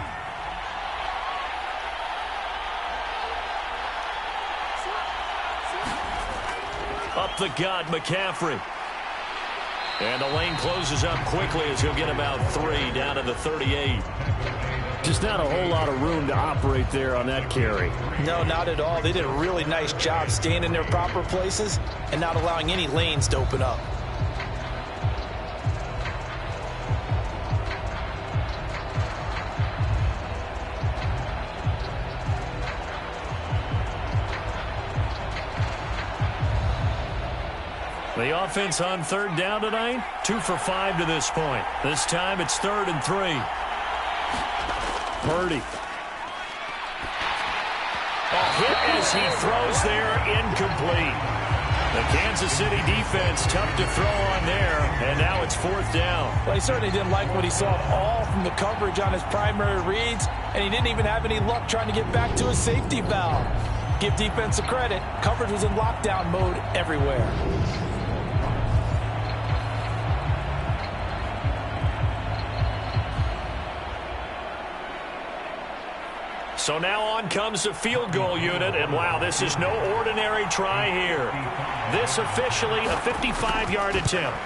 Up the gut, McCaffrey. And the lane closes up quickly as he'll get about 3 down to the 38. Just not a whole lot of room to operate there on that carry. No, not at all. They did a really nice job staying in their proper places and not allowing any lanes to open up. The offense on 3rd down tonight, 2 for 5 to this point. This time it's 3rd and 3. Purdy. A hit as he throws there, incomplete. The Kansas City defense tough to throw on there, and now it's 4th down. Well, he certainly didn't like what he saw at all from the coverage on his primary reads, and he didn't even have any luck trying to get back to his safety valve. Give defense a credit. Coverage was in lockdown mode everywhere. So now on comes the field goal unit, and wow, this is no ordinary try here. This officially a 55-yard attempt.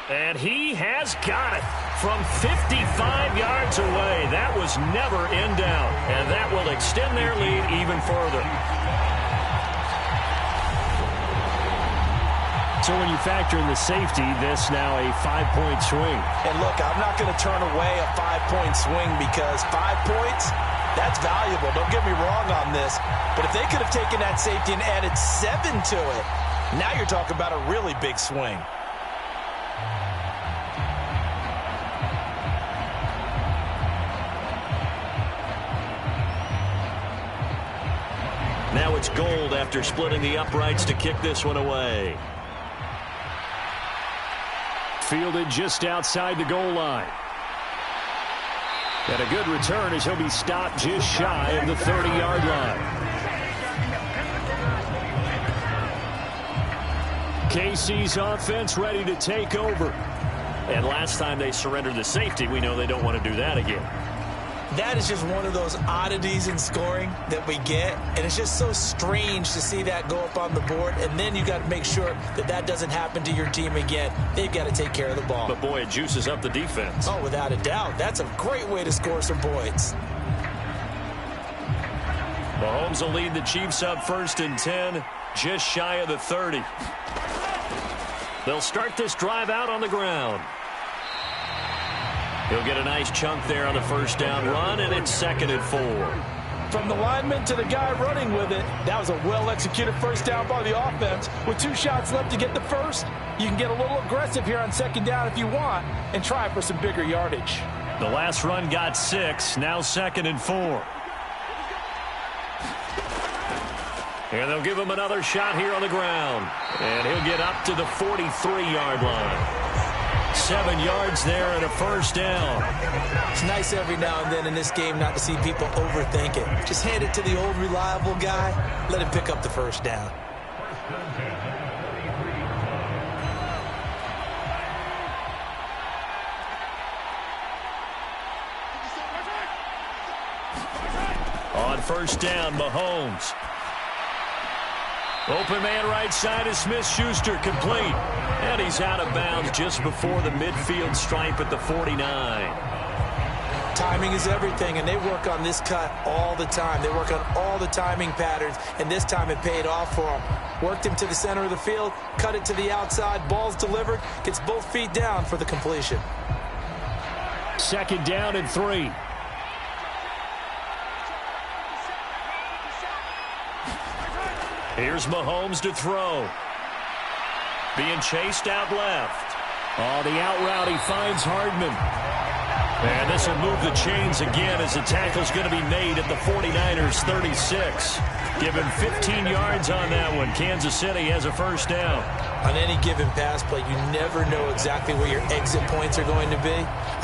And he has got it from 55 yards away. That was never in doubt, and that will extend their lead even further. So when you factor in the safety, this now a 5-point swing. And look, I'm not going to turn away a 5-point swing because 5 points, that's valuable. Don't get me wrong on this. But if they could have taken that safety and added 7 to it, now you're talking about a really big swing. Now it's Gold after splitting the uprights to kick this one away. Fielded just outside the goal line. And a good return as he'll be stopped just shy of the 30-yard line. KC's offense ready to take over. And last time they surrendered the safety, we know they don't want to do that again. That is just one of those oddities in scoring that we get, and it's just so strange to see that go up on the board, and then you got to make sure that that doesn't happen to your team again. They've got to take care of the ball. But, boy, it juices up the defense. Oh, without a doubt. That's a great way to score some points. Mahomes will lead the Chiefs up 1st and 10, just shy of the 30. They'll start this drive out on the ground. He'll get a nice chunk there on the first down run, and it's 2nd and 4. From the lineman to the guy running with it, that was a well-executed first down by the offense. With 2 shots left to get the first, you can get a little aggressive here on 2nd down if you want and try for some bigger yardage. The last run got 6, now 2nd and 4. And they'll give him another shot here on the ground. And he'll get up to the 43-yard line. 7 yards there and a first down. It's nice every now and then in this game not to see people overthink it. Just hand it to the old reliable guy. Let him pick up the first down. On first down, Mahomes. Open man right side is Smith-Schuster, complete. And he's out of bounds just before the midfield stripe at the 49. Timing is everything, and they work on this cut all the time. They work on all the timing patterns, and this time it paid off for them. Worked him to the center of the field, cut it to the outside, ball's delivered, gets both feet down for the completion. 2nd down and 3. Here's Mahomes to throw. Being chased out left. Oh, the out route, he finds Hardman. And this will move the chains again as the tackle's going to be made at the 49ers 36. Give him 15 yards on that one. Kansas City has a first down. On any given pass play, you never know exactly where your exit points are going to be.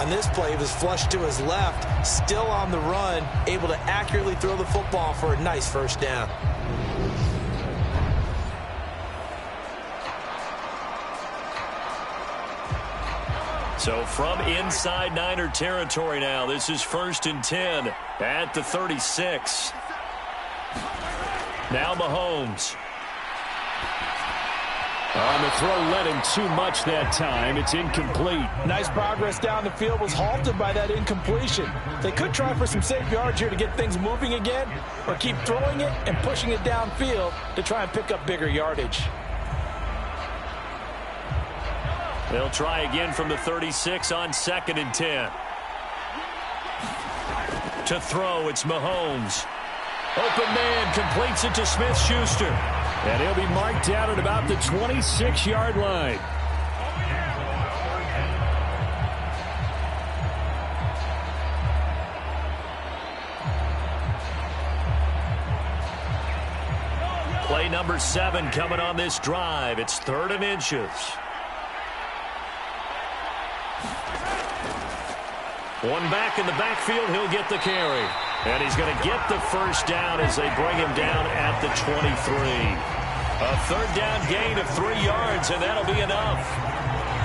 On this play, he was flushed to his left, still on the run, able to accurately throw the football for a nice first down. So from inside Niner territory now, this is 1st and 10 at the 36. Now Mahomes. On the throw, led him too much that time. It's incomplete. Nice progress down the field, was halted by that incompletion. They could try for some safe yards here to get things moving again, or keep throwing it and pushing it downfield to try and pick up bigger yardage. They'll try again from the 36 on 2nd and 10. To throw, it's Mahomes. Open man, completes it to Smith-Schuster. And he'll be marked down at about the 26-yard line. Play number 7 coming on this drive. It's 3rd and inches. One back in the backfield, he'll get the carry. And he's going to get the first down as they bring him down at the 23. A 3rd down gain of 3 yards, and that'll be enough.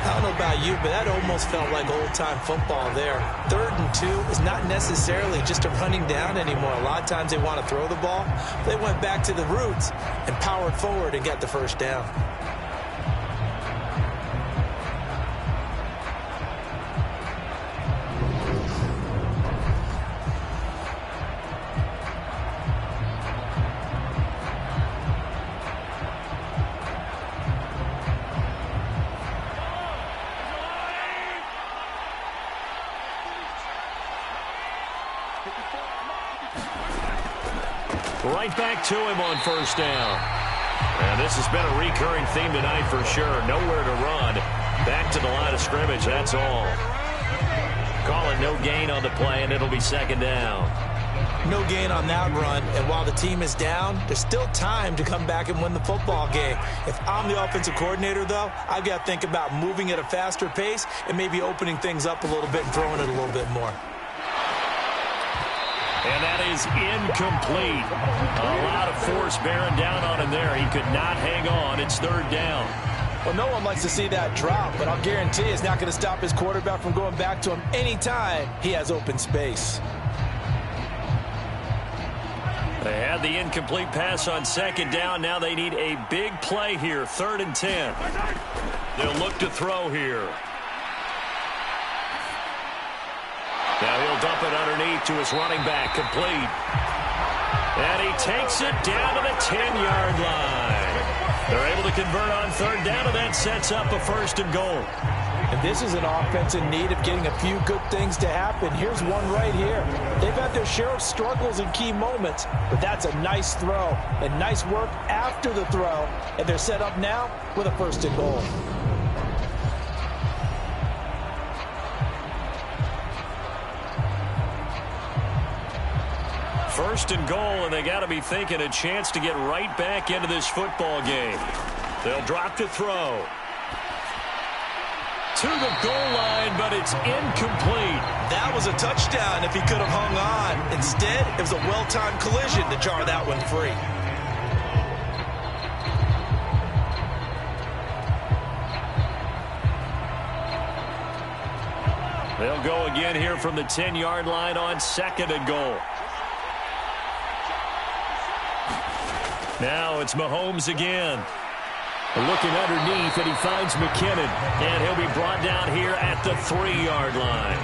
I don't know about you, but that almost felt like old-time football there. 3rd and 2 is not necessarily just a running down anymore. A lot of times they want to throw the ball. They went back to the roots and powered forward and got the first down. Right back to him on first down. And this has been a recurring theme tonight for sure. Nowhere to run. Back to the line of scrimmage, that's all. Call it no gain on the play, and it'll be 2nd down. No gain on that run, and while the team is down, there's still time to come back and win the football game. If I'm the offensive coordinator, though, I've got to think about moving at a faster pace and maybe opening things up a little bit and throwing it a little bit more. And that is incomplete. A lot of force bearing down on him there. He could not hang on. It's 3rd down. Well, no one likes to see that drop, but I'll guarantee it's not going to stop his quarterback from going back to him anytime he has open space. They had the incomplete pass on second down. Now they need a big play here, 3rd and 10. They'll look to throw here. Now he'll dump it underneath to his running back, complete. And he takes it down to the 10-yard line. They're able to convert on 3rd down, and that sets up a 1st and goal. And this is an offense in need of getting a few good things to happen. Here's one right here. They've had their share of struggles in key moments, but that's a nice throw and nice work after the throw. And they're set up now with a 1st and goal. First and goal, and they got to be thinking a chance to get right back into this football game. They'll drop to throw. To the goal line, but it's incomplete. That was a touchdown if he could have hung on. Instead, it was a well-timed collision to jar that one free. They'll go again here from the 10-yard line on 2nd and goal. Now it's Mahomes again. Looking underneath, and he finds McKinnon. And he'll be brought down here at the 3-yard line.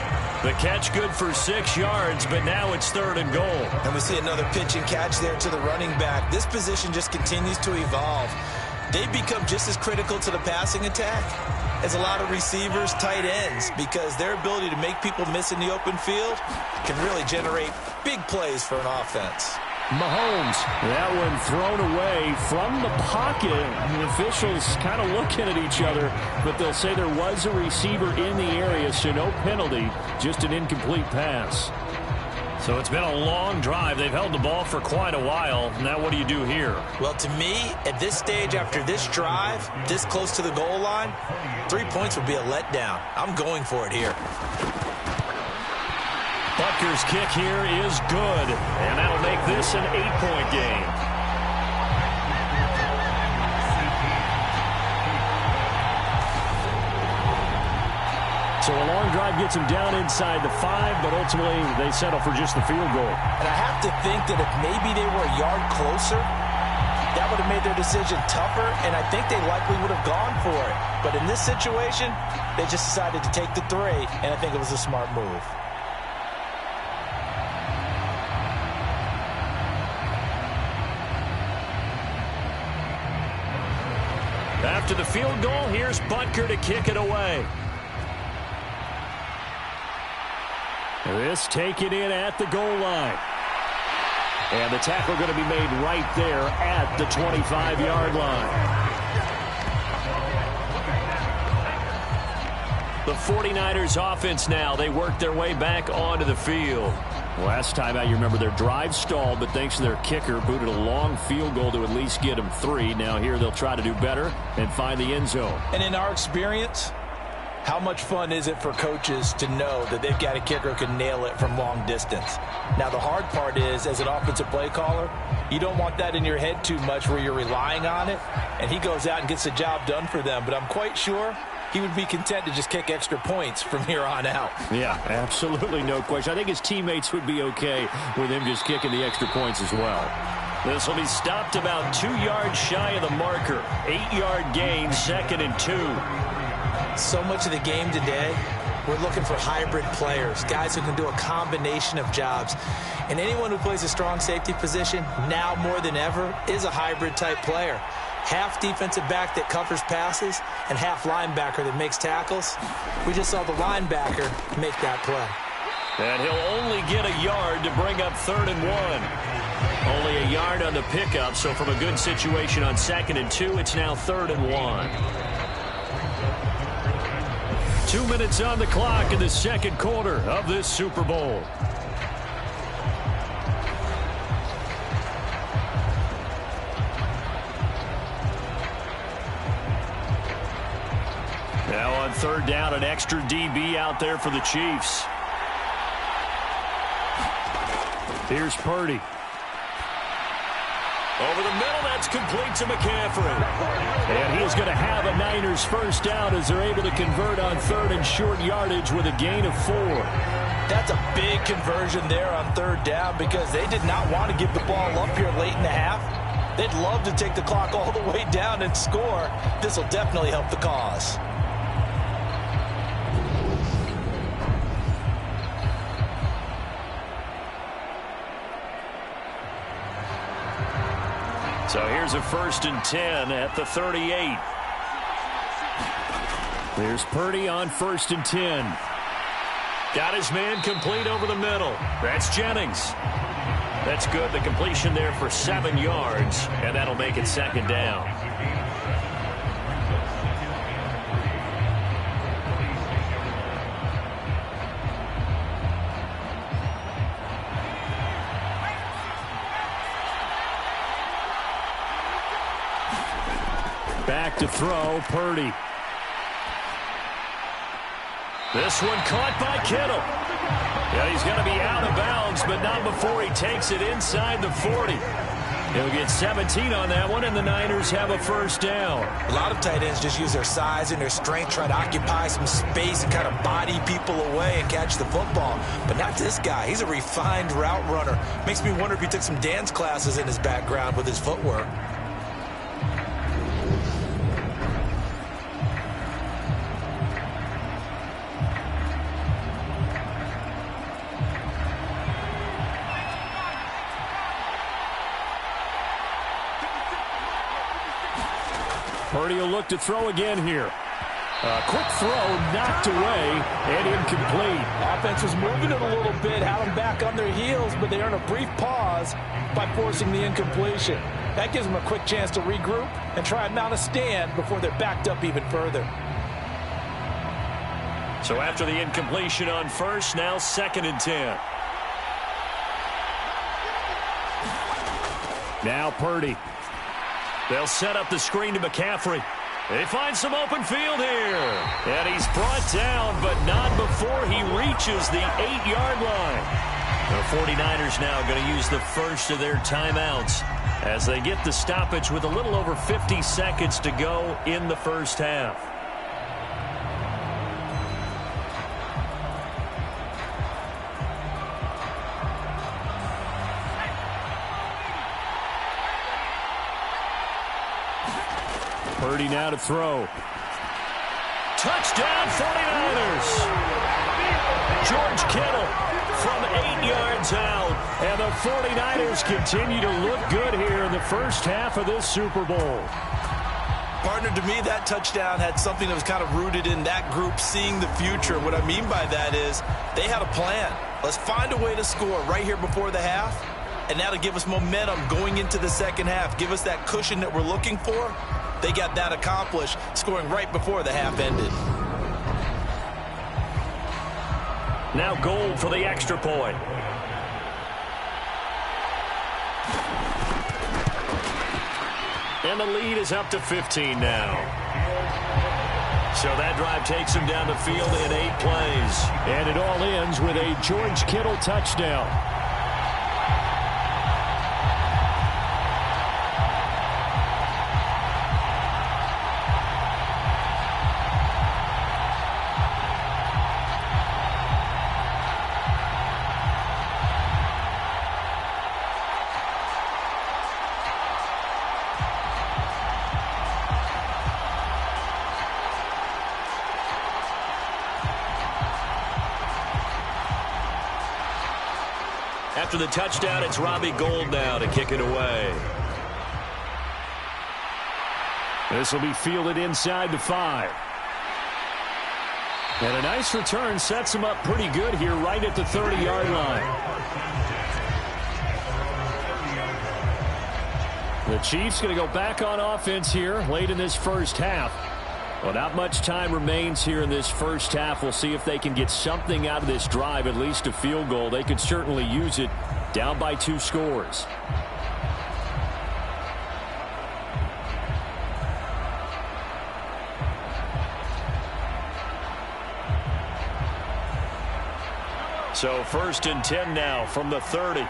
The catch good for 6 yards, but now it's 3rd and goal. And we see another pitch and catch there to the running back. This position just continues to evolve. They've become just as critical to the passing attack as a lot of receivers, tight ends, because their ability to make people miss in the open field can really generate big plays for an offense. Mahomes, that one thrown away from the pocket. The officials kind of looking at each other, but they'll say there was a receiver in the area, so no penalty, just an incomplete pass. So it's been a long drive. They've held the ball for quite a while. Now what do you do here? Well, to me, at this stage after this drive, this close to the goal line, 3 points would be a letdown. I'm going for it here. Butker's kick here is good, and that'll make this an 8-point game. So a long drive gets them down inside the 5, but ultimately they settle for just the field goal. And I have to think that if maybe they were a yard closer, that would have made their decision tougher, and I think they likely would have gone for it. But in this situation, they just decided to take the 3, and I think it was a smart move. After the field goal, here's Butker to kick it away. This taken in at the goal line. And the tackle going to be made right there at the 25-yard line. The 49ers offense now, they work their way back onto the field. Last time out, you remember their drive stalled, but thanks to their kicker, booted a long field goal to at least get them 3. Now here they'll try to do better and find the end zone. And in our experience, how much fun is it for coaches to know that they've got a kicker who can nail it from long distance? Now, the hard part is, as an offensive play caller, you don't want that in your head too much where you're relying on it, and he goes out and gets the job done for them. But I'm quite sure he would be content to just kick extra points from here on out. Yeah, absolutely no question. I think his teammates would be okay with him just kicking the extra points as well. This will be stopped about 2 yards shy of the marker. 8-yard gain, 2nd and 2. So much of the game today, we're looking for hybrid players, guys who can do a combination of jobs. And anyone who plays a strong safety position, now more than ever, is a hybrid type player. Half defensive back that covers passes and half linebacker that makes tackles. We just saw the linebacker make that play. And he'll only get a yard to bring up 3rd and 1. Only a yard on the pickup, so from a good situation on 2nd and 2, it's now 3rd and 1. 2 minutes on the clock in the second quarter of this Super Bowl. Now on 3rd down, an extra DB out there for the Chiefs. Here's Purdy. Over the middle, that's complete to McCaffrey. And he's going to have a Niners first down as they're able to convert on 3rd and short yardage with a gain of 4. That's a big conversion there on third down because they did not want to give the ball up here late in the half. They'd love to take the clock all the way down and score. This will definitely help the cause. So here's a 1st and 10 at the 38. There's Purdy on 1st and 10. Got his man complete over the middle. That's Jennings. That's good. The completion there for 7 yards, and that'll make it 2nd down. Back to throw, Purdy. This one caught by Kittle. Yeah, he's going to be out of bounds, but not before he takes it inside the 40. He'll get 17 on that one, and the Niners have a 1st down. A lot of tight ends just use their size and their strength, try to occupy some space and kind of body people away and catch the football. But not this guy. He's a refined route runner. Makes me wonder if he took some dance classes in his background with his footwork. Purdy will look to throw again here. A quick throw knocked away and incomplete. Offense was moving it a little bit, had them back on their heels, but they earn a brief pause by forcing the incompletion. That gives them a quick chance to regroup and try and mount a stand before they're backed up even further. So after the incompletion on 1st, now 2nd and 10. Now Purdy. They'll set up the screen to McCaffrey. They find some open field here. And he's brought down, but not before he reaches the 8-yard line. The 49ers now going to use the first of their timeouts as they get the stoppage with a little over 50 seconds to go in the first half. Purdy now to throw. Touchdown 49ers. George Kittle from 8 yards out. And the 49ers continue to look good here in the first half of this Super Bowl. Partner, to me, that touchdown had something that was kind of rooted in that group seeing the future. What I mean by that is they had a plan. Let's find a way to score right here before the half. And that'll give us momentum going into the second half. Give us that cushion that we're looking for. They got that accomplished, scoring right before the half ended. Now Gold for the extra point. And the lead is up to 15 now. So that drive takes him down the field in 8 plays. And it all ends with a George Kittle touchdown. After the touchdown, it's Robbie Gould now to kick it away. This will be fielded inside the 5. And a nice return sets him up pretty good here right at the 30-yard line. The Chiefs going to go back on offense here late in this first half. Well, not much time remains here in this first half. We'll see if they can get something out of this drive, at least a field goal. They could certainly use it down by 2 scores. So 1st and 10 now from the 30.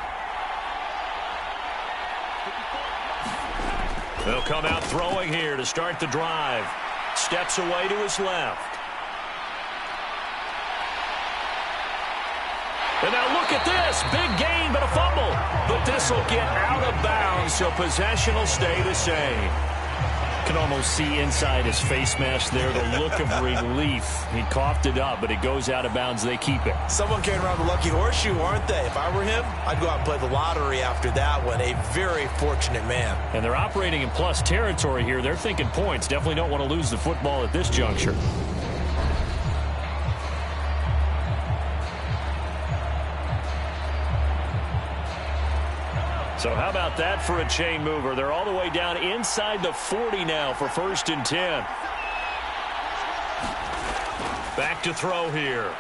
They'll come out throwing here to start the drive. Steps away to his left. And now look at this. Big gain, but a fumble. But this will get out of bounds, so possession will stay the same. Can almost see inside his face mask there the look of relief. He coughed it up, but it goes out of bounds. They keep it. Someone carrying around the lucky horseshoe, aren't they? If I were him, I'd go out and play the lottery after that one. A very fortunate man. And they're operating in plus territory here. They're thinking points. Definitely don't want to lose the football at this juncture. So how about that for a chain mover? They're all the way down inside the 40 now for 1st and 10. Back to throw here.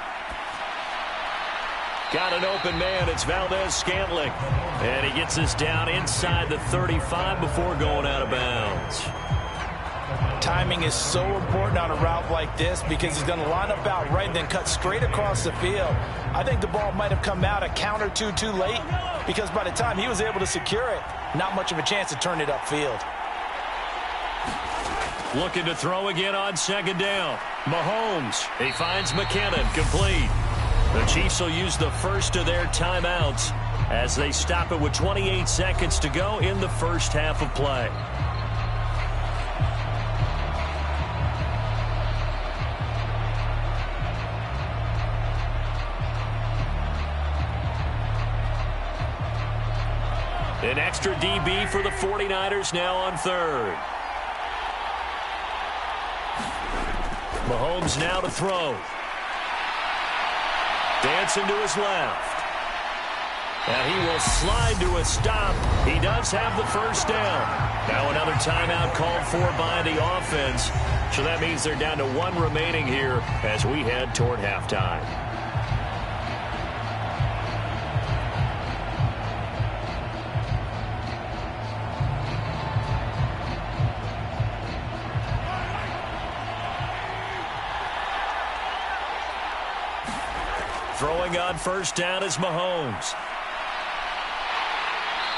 Got an open man. It's Valdez-Scantling. And he gets us down inside the 35 before going out of bounds. Timing is so important on a route like this because he's going to line up out right and then cut straight across the field. I think the ball might have come out a count or two too late because by the time he was able to secure it, not much of a chance to turn it upfield. Looking to throw again on 2nd down. Mahomes. He finds McKinnon complete. The Chiefs will use the first of their timeouts as they stop it with 28 seconds to go in the first half of play. An extra DB for the 49ers now on 3rd. Mahomes now to throw. Dancing to his left. And he will slide to a stop. He does have the first down. Now another timeout called for by the offense. So that means they're down to 1 remaining here as we head toward halftime. Throwing on 1st down is Mahomes.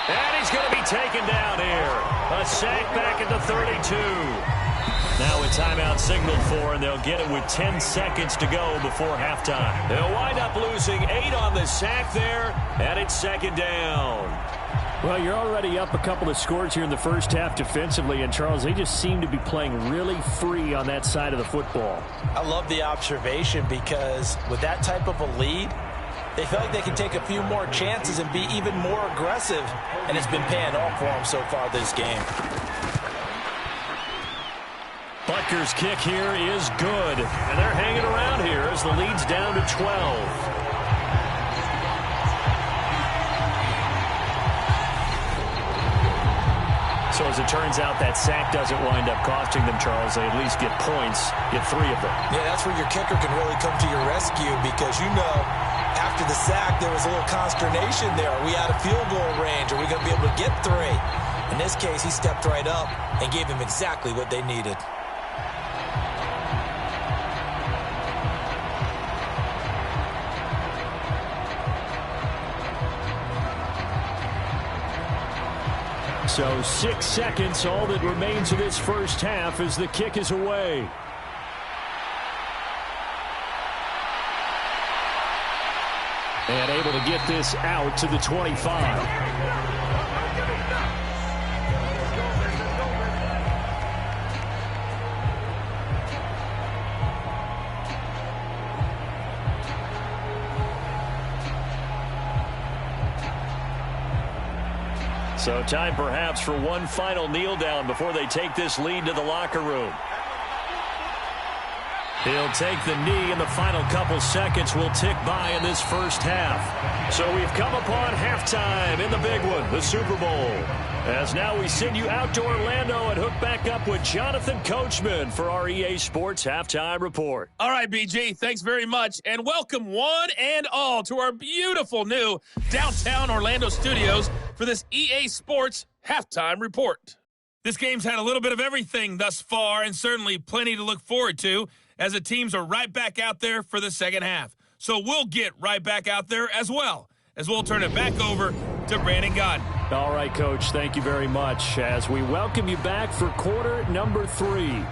And he's going to be taken down here. A sack back at the 32. Now a timeout signaled for, and they'll get it with 10 seconds to go before halftime. They'll wind up losing 8 on the sack there, and it's 2nd down. Well, you're already up a couple of scores here in the first half defensively, and Charles, they just seem to be playing really free on that side of the football. I love the observation because with that type of a lead, they feel like they can take a few more chances and be even more aggressive, and it's been paying off for them so far this game. Butker's kick here is good, and they're hanging around here as the lead's down to 12. So as it turns out, that sack doesn't wind up costing them, Charles. They at least get points, get 3 of them. Yeah, that's where your kicker can really come to your rescue because, you know, after the sack, there was a little consternation there. Are we out of field goal range? Are we going to be able to get 3? In this case, he stepped right up and gave them exactly what they needed. So 6 seconds, all that remains of this first half as the kick is away. And able to get this out to the 25. So time perhaps for one final kneel down before they take this lead to the locker room. He'll take the knee, and the final couple seconds will tick by in this first half. So we've come upon halftime in the big one, the Super Bowl. As now we send you out to Orlando and hook back up with Jonathan Coachman for our EA Sports Halftime Report. All right, BG, thanks very much, and welcome one and all to our beautiful new downtown Orlando studios for this EA Sports Halftime Report. This game's had a little bit of everything thus far, and certainly plenty to look forward to, as the teams are right back out there for the second half. So we'll get right back out there as well, as we'll turn it back over to Brandon Gaudin. All right, Coach, thank you very much as we welcome you back for quarter number 3.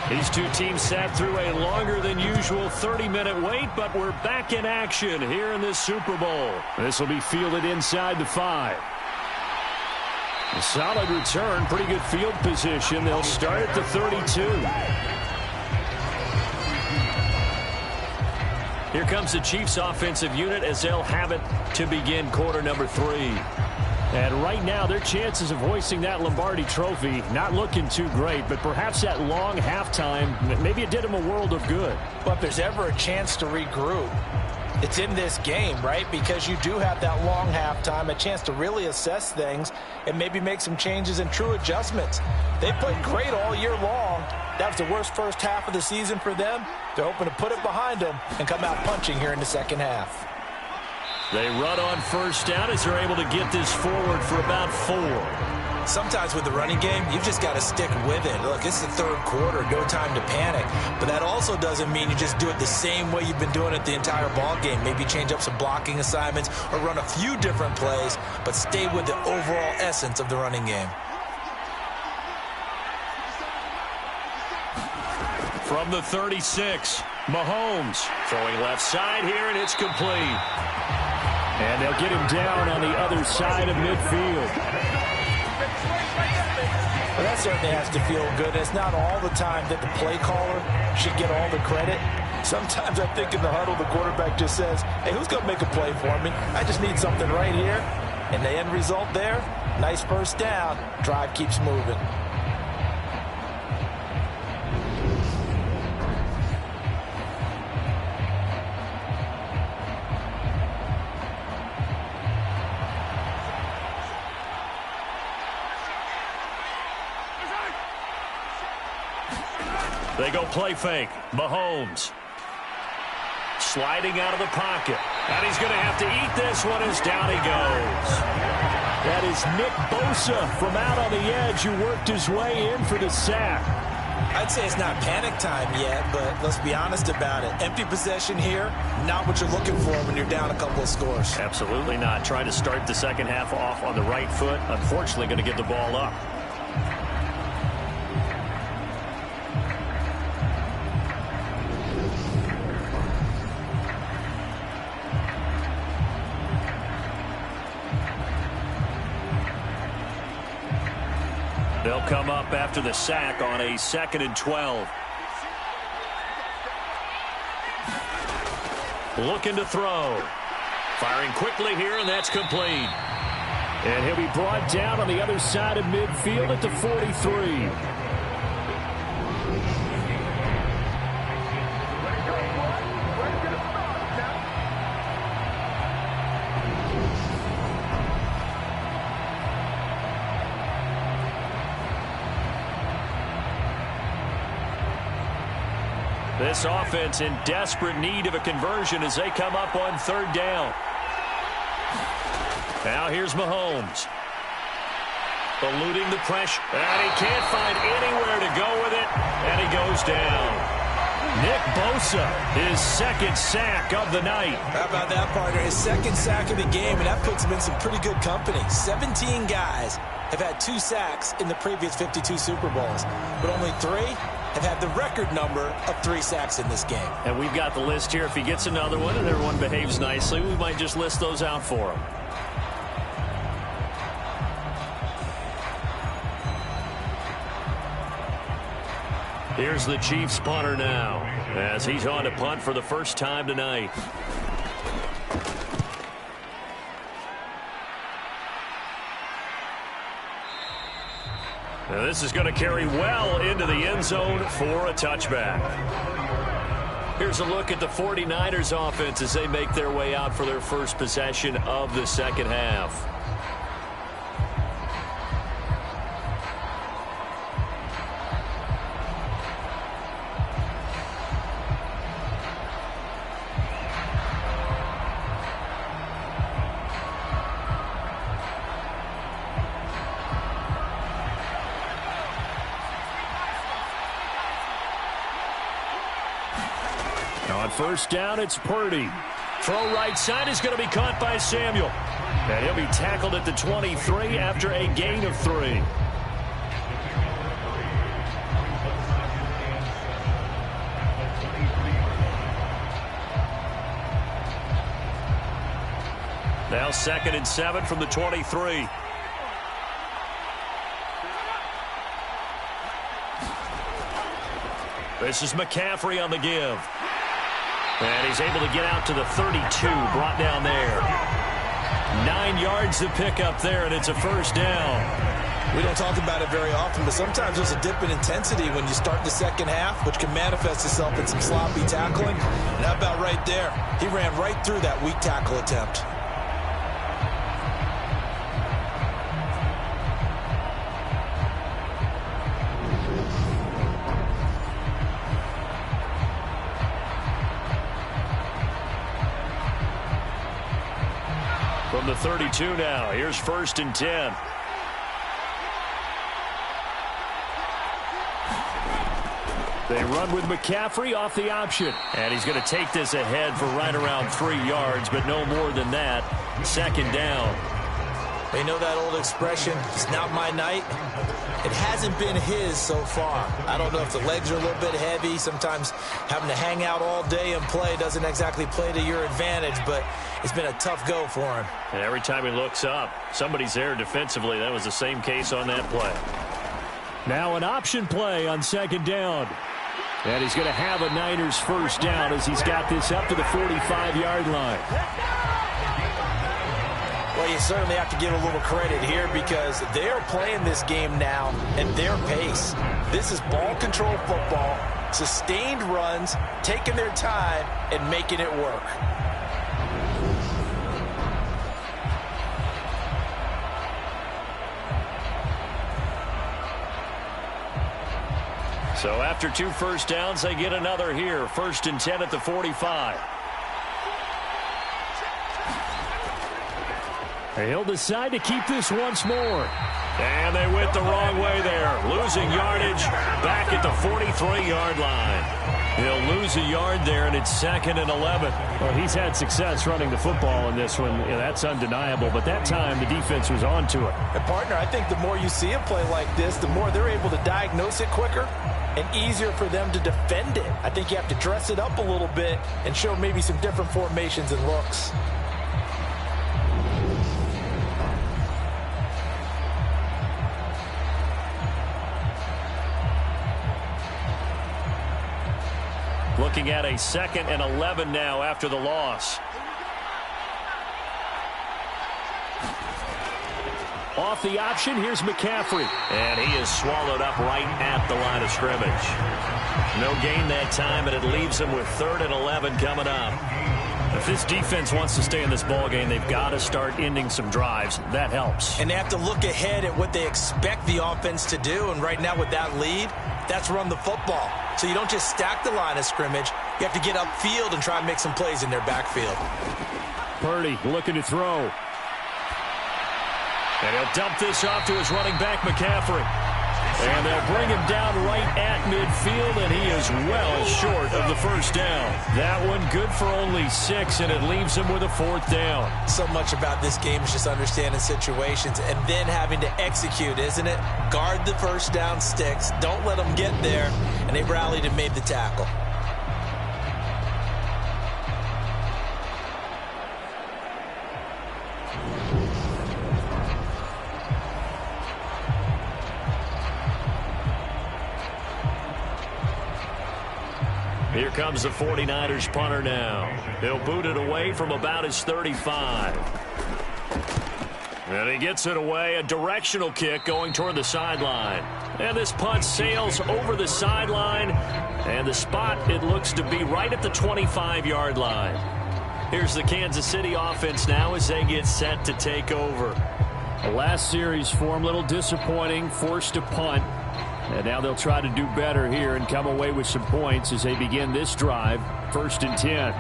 These two teams sat through a longer than usual 30-minute wait, but we're back in action here in this Super Bowl. This will be fielded inside the 5. A solid return, pretty good field position. They'll start at the 32. Here comes the Chiefs offensive unit as they'll have it to begin quarter number 3. And right now, their chances of hoisting that Lombardi trophy not looking too great, but perhaps that long halftime, maybe it did them a world of good. But if there's ever a chance to regroup, it's in this game, right? Because you do have that long halftime, a chance to really assess things and maybe make some changes and true adjustments. They played great all year long. That was the worst first half of the season for them. They're hoping to put it behind them and come out punching here in the second half. They run on first down as they're able to get this forward for about 4. Sometimes with the running game, you've just got to stick with it. Look, it's the third quarter, no time to panic. But that also doesn't mean you just do it the same way you've been doing it the entire ball game. Maybe change up some blocking assignments or run a few different plays, but stay with the overall essence of the running game. From the 36, Mahomes throwing left side here, and it's complete. And they'll get him down on the other side of midfield. Well, that certainly has to feel good. It's not all the time that the play caller should get all the credit. Sometimes I think in the huddle, the quarterback just says, hey, who's going to make a play for me? I just need something right here. And the end result there, nice first down. Drive keeps moving. They go play fake. Mahomes sliding out of the pocket. And he's going to have to eat this one as down he goes. That is Nick Bosa from out on the edge who worked his way in for the sack. I'd say it's not panic time yet, but let's be honest about it. Empty possession here, not what you're looking for when you're down a couple of scores. Absolutely not. Trying to start the second half off on the right foot. Unfortunately, going to give the ball up. They'll come up after the sack on a 2nd and 12. Looking to throw. Firing quickly here, and that's complete. And he'll be brought down on the other side of midfield at the 43. This offense in desperate need of a conversion as they come up on 3rd down. Now here's Mahomes. Eluding the pressure. And he can't find anywhere to go with it. And he goes down. Nick Bosa, his 2nd sack of the night. How about that, partner? His 2nd sack of the game, and that puts him in some pretty good company. 17 guys have had 2 sacks in the previous 52 Super Bowls, but only 3 have had the record number of 3 sacks in this game. And we've got the list here. If he gets another one and everyone behaves nicely, we might just list those out for him. Here's the Chiefs punter now as he's on to punt for the first time tonight. Now this is going to carry well into the end zone for a touchback. Here's a look at the 49ers offense as they make their way out for their first possession of the second half. On first down, it's Purdy. Throw right side is going to be caught by Samuel. And he'll be tackled at the 23 after a gain of 3. Now 2nd and 7 from the 23. This is McCaffrey on the give. And he's able to get out to the 32, brought down there. 9 yards to pick up there, and it's a first down. We don't talk about it very often, but sometimes there's a dip in intensity when you start the second half, which can manifest itself in some sloppy tackling. And how about right there? He ran right through that weak tackle attempt. From the 32 now, here's 1st and 10. They run with McCaffrey off the option. And he's going to take this ahead for right around 3 yards, but no more than that. 2nd down. You know that old expression, it's not my night? It hasn't been his so far. I don't know if the legs are a little bit heavy. Sometimes having to hang out all day and play doesn't exactly play to your advantage, but it's been a tough go for him. And every time he looks up, somebody's there defensively. That was the same case on that play. Now an option play on 2nd down. And he's going to have a Niners first down as he's got this up to the 45-yard line. Well, you certainly have to give a little credit here because they're playing this game now at their pace. This is ball control football, sustained runs, taking their time, and making it work. So after 2 first downs, they get another here. 1st and 10 at the 45. He'll decide to keep this once more. And they went the wrong way there. Losing yardage back at the 43-yard line. He'll lose a yard there, and it's 2nd and 11. Well, he's had success running the football in this one. Yeah, that's undeniable. But that time, the defense was on to it. And, partner, I think the more you see a play like this, the more they're able to diagnose it quicker and easier for them to defend it. I think you have to dress it up a little bit and show maybe some different formations and looks. Looking at a 2nd and 11 now after the loss. Off the option, here's McCaffrey. And he is swallowed up right at the line of scrimmage. No gain that time, and it leaves him with 3rd and 11 coming up. If this defense wants to stay in this ballgame, they've got to start ending some drives. That helps. And they have to look ahead at what they expect the offense to do. And right now with that lead, that's run the football. So you don't just stack the line of scrimmage. You have to get upfield and try and make some plays in their backfield. Purdy looking to throw. And he'll dump this off to his running back, McCaffrey. And they'll bring him down right at midfield, and he is well short of the first down. That one good for only 6, and it leaves him with a 4th down. So much about this game is just understanding situations and then having to execute, isn't it? Guard the first down sticks. Don't let them get there. And they rallied and made the tackle. Here comes the 49ers punter now. He'll boot it away from about his 35. And he gets it away, a directional kick going toward the sideline. And this punt sails over the sideline. And the spot, it looks to be right at the 25-yard line. Here's the Kansas City offense now as they get set to take over. The last series for him, a little disappointing, forced to punt. And now they'll try to do better here and come away with some points as they begin this drive. 1st and 10.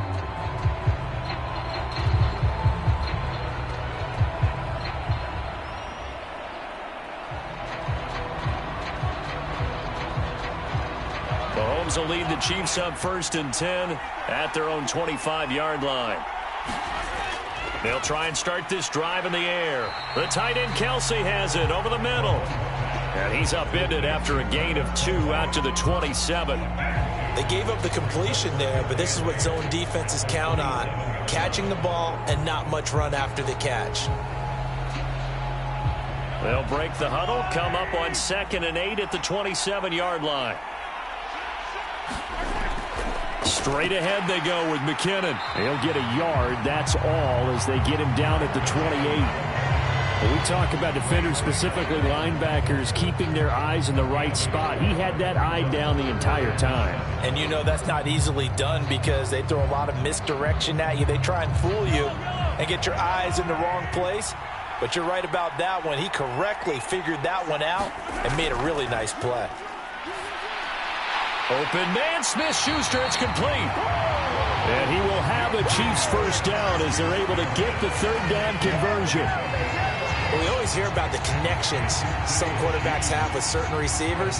Mahomes will lead the Chiefs up 1st and 10 at their own 25-yard line. They'll try and start this drive in the air. The tight end Kelsey has it over the middle. And he's upended after a gain of 2 out to the 27. They gave up the completion there, but this is what zone defenses count on. Catching the ball and not much run after the catch. They'll break the huddle, come up on 2nd and 8 at the 27-yard line. Straight ahead they go with McKinnon. He'll get a yard, that's all, as they get him down at the 28. When we talk about defenders, specifically linebackers, keeping their eyes in the right spot. He had that eye down the entire time. And you know that's not easily done because they throw a lot of misdirection at you. They try and fool you and get your eyes in the wrong place. But you're right about that one. He correctly figured that one out and made a really nice play. Open man, Smith-Schuster, it's complete. And he will have a Chiefs first down as they're able to get the 3rd down conversion. We always hear about the connections some quarterbacks have with certain receivers.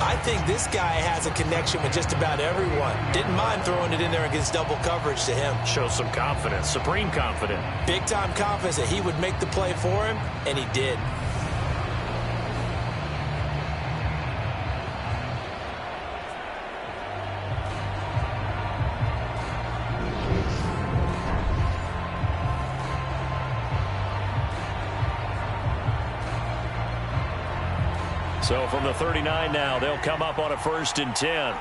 I think this guy has a connection with just about everyone. Didn't mind throwing it in there against double coverage to him. Shows some confidence, supreme confidence. Big-time confidence that he would make the play for him, and he did. So from the 39 now, they'll come up on a 1st and 10.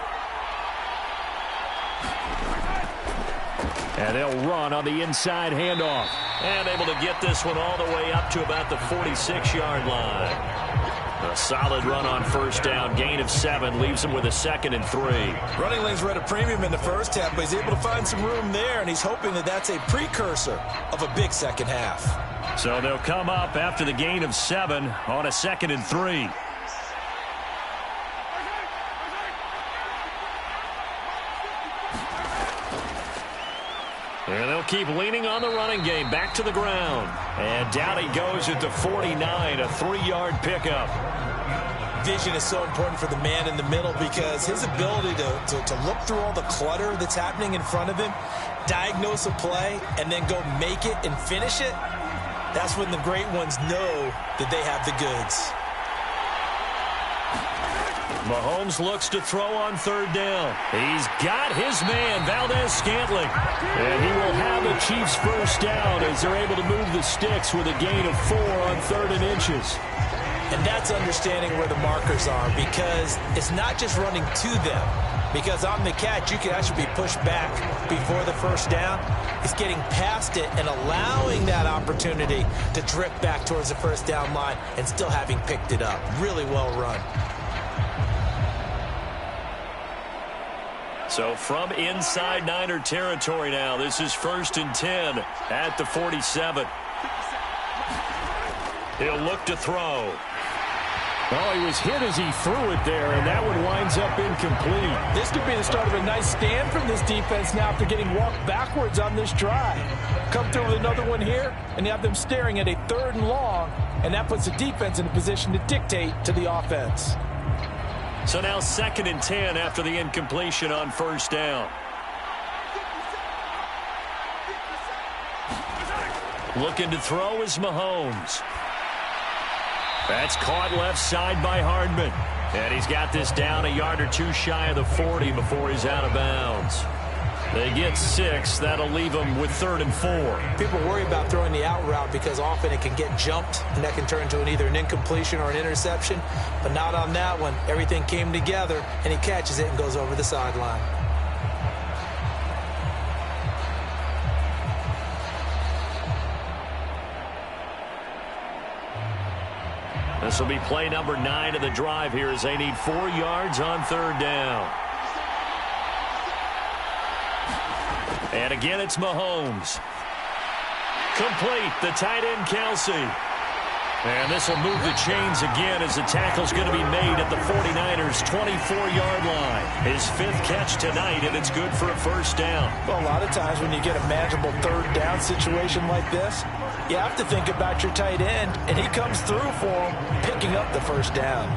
And they'll run on the inside handoff. And able to get this one all the way up to about the 46-yard line. A solid run on 1st down. Gain of 7 leaves him with a 2nd and 3. Running lanes were at a premium in the first half, but he's able to find some room there, and he's hoping that that's a precursor of a big second half. So they'll come up after the gain of 7 on a 2nd and 3. And they'll keep leaning on the running game. Back to the ground. And down he goes at the 49, a 3-yard pickup. Vision is so important for the man in the middle because his ability to look through all the clutter that's happening in front of him, diagnose a play, and then go make it and finish it, that's when the great ones know that they have the goods. Mahomes looks to throw on 3rd down. He's got his man, Valdez-Scantling. And he will have a Chiefs first down as they're able to move the sticks with a gain of 4 on 3rd and inches. And that's understanding where the markers are because it's not just running to them. Because on the catch, you can actually be pushed back before the first down. It's getting past it and allowing that opportunity to drift back towards the first down line and still having picked it up. Really well run. So from inside Niner territory now, this is 1st and 10 at the 47. He'll look to throw. Oh, he was hit as he threw it there, and that one winds up incomplete. This could be the start of a nice stand from this defense now after getting walked backwards on this drive. Come through with another one here, and you have them staring at a 3rd and long, and that puts the defense in a position to dictate to the offense. So now 2nd and 10 after the incompletion on 1st down. Looking to throw is Mahomes. That's caught left side by Hardman. And he's got this down a yard or 2 shy of the 40 before he's out of bounds. They get 6. That'll leave them with 3rd and 4. People worry about throwing the out route because often it can get jumped, and that can turn into either an incompletion or an interception. But not on that one. Everything came together, and he catches it and goes over the sideline. This will be play number 9 of the drive here as they need 4 yards on 3rd down. And again, it's Mahomes. Complete, the tight end, Kelsey. And this will move the chains again as the tackle's going to be made at the 49ers' 24-yard line. His 5th catch tonight, and it's good for a first down. Well, a lot of times when you get a manageable 3rd down situation like this, you have to think about your tight end, and he comes through for him, picking up the first down.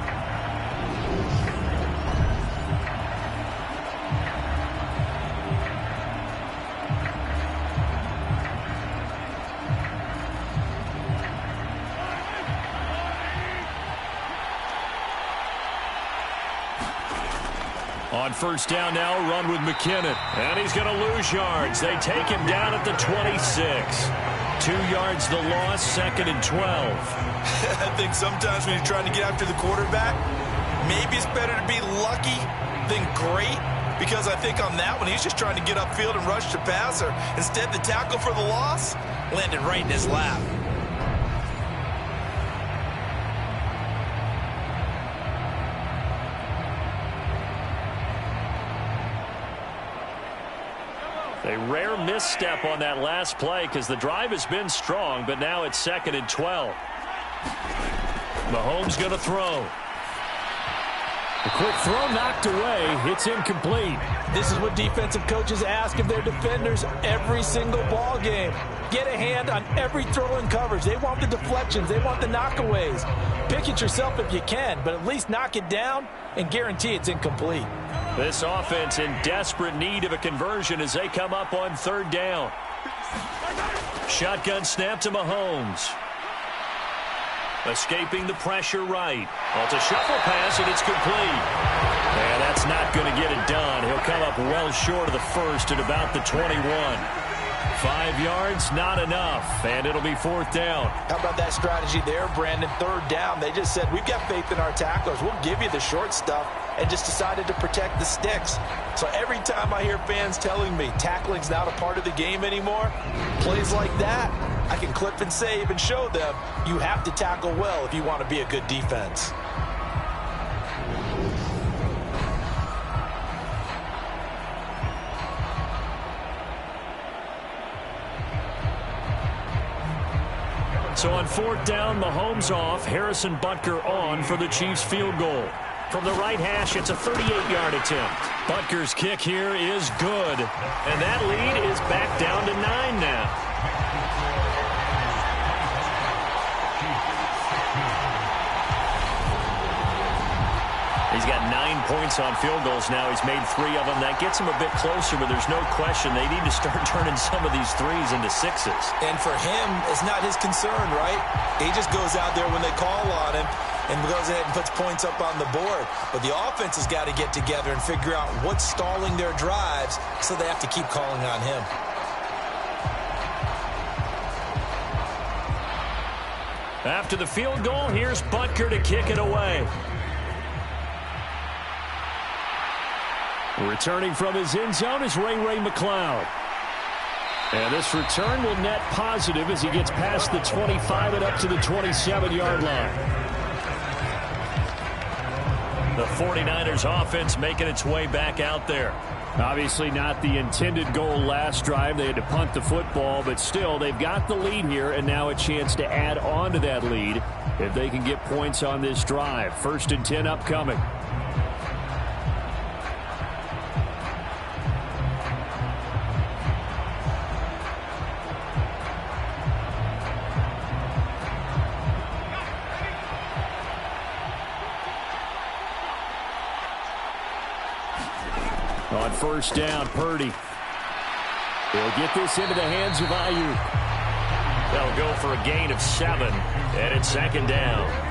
On first down now, a run with McKinnon. And he's going to lose yards. They take him down at the 26. 2 yards the loss, 2nd and 12. I think sometimes when you're trying to get after the quarterback, maybe it's better to be lucky than great, because I think on that one, he's just trying to get upfield and rush the passer. Instead, the tackle for the loss landed right in his lap. A rare misstep on that last play because the drive has been strong, but now it's 2nd and 12. Mahomes going to throw. A quick throw knocked away. It's incomplete. This is what defensive coaches ask of their defenders every single ball game. Get a hand on every throw in coverage. They want the deflections. They want the knockaways. Pick it yourself if you can, but at least knock it down and guarantee it's incomplete. This offense in desperate need of a conversion as they come up on 3rd down. Shotgun snap to Mahomes. Escaping the pressure right. Well, it's a shuffle pass, and it's complete. Yeah, that's not going to get it done. He'll come up well short of the first at about the 21. 5 yards, not enough, and it'll be 4th down. How about that strategy there, Brandon? 3rd down. They just said, we've got faith in our tacklers. We'll give you the short stuff, and just decided to protect the sticks. So every time I hear fans telling me tackling's not a part of the game anymore, plays like that, I can clip and save and show them you have to tackle well if you want to be a good defense. So on 4th down, Mahomes off, Harrison Butker on for the Chiefs field goal. From the right hash, it's a 38-yard attempt. Butker's kick here is good, and that lead is back down to 9 now. He's got 9 points on field goals now. He's made 3 of them. That gets him a bit closer, but there's no question they need to start turning some of these 3s into 6s. And for him, it's not his concern, right? He just goes out there when they call on him and goes ahead and puts points up on the board. But the offense has got to get together and figure out what's stalling their drives, so they have to keep calling on him. After the field goal, here's Butker to kick it away. Returning from his end zone is Ray McCloud. And this return will net positive as he gets past the 25 and up to the 27-yard line. The 49ers offense making its way back out there. Obviously not the intended goal last drive. They had to punt the football, but still they've got the lead here, and now a chance to add on to that lead if they can get points on this drive. 1st and 10 upcoming. On 1st down, Purdy. He'll get this into the hands of Ayuk. They'll go for a gain of 7, and it's 2nd down.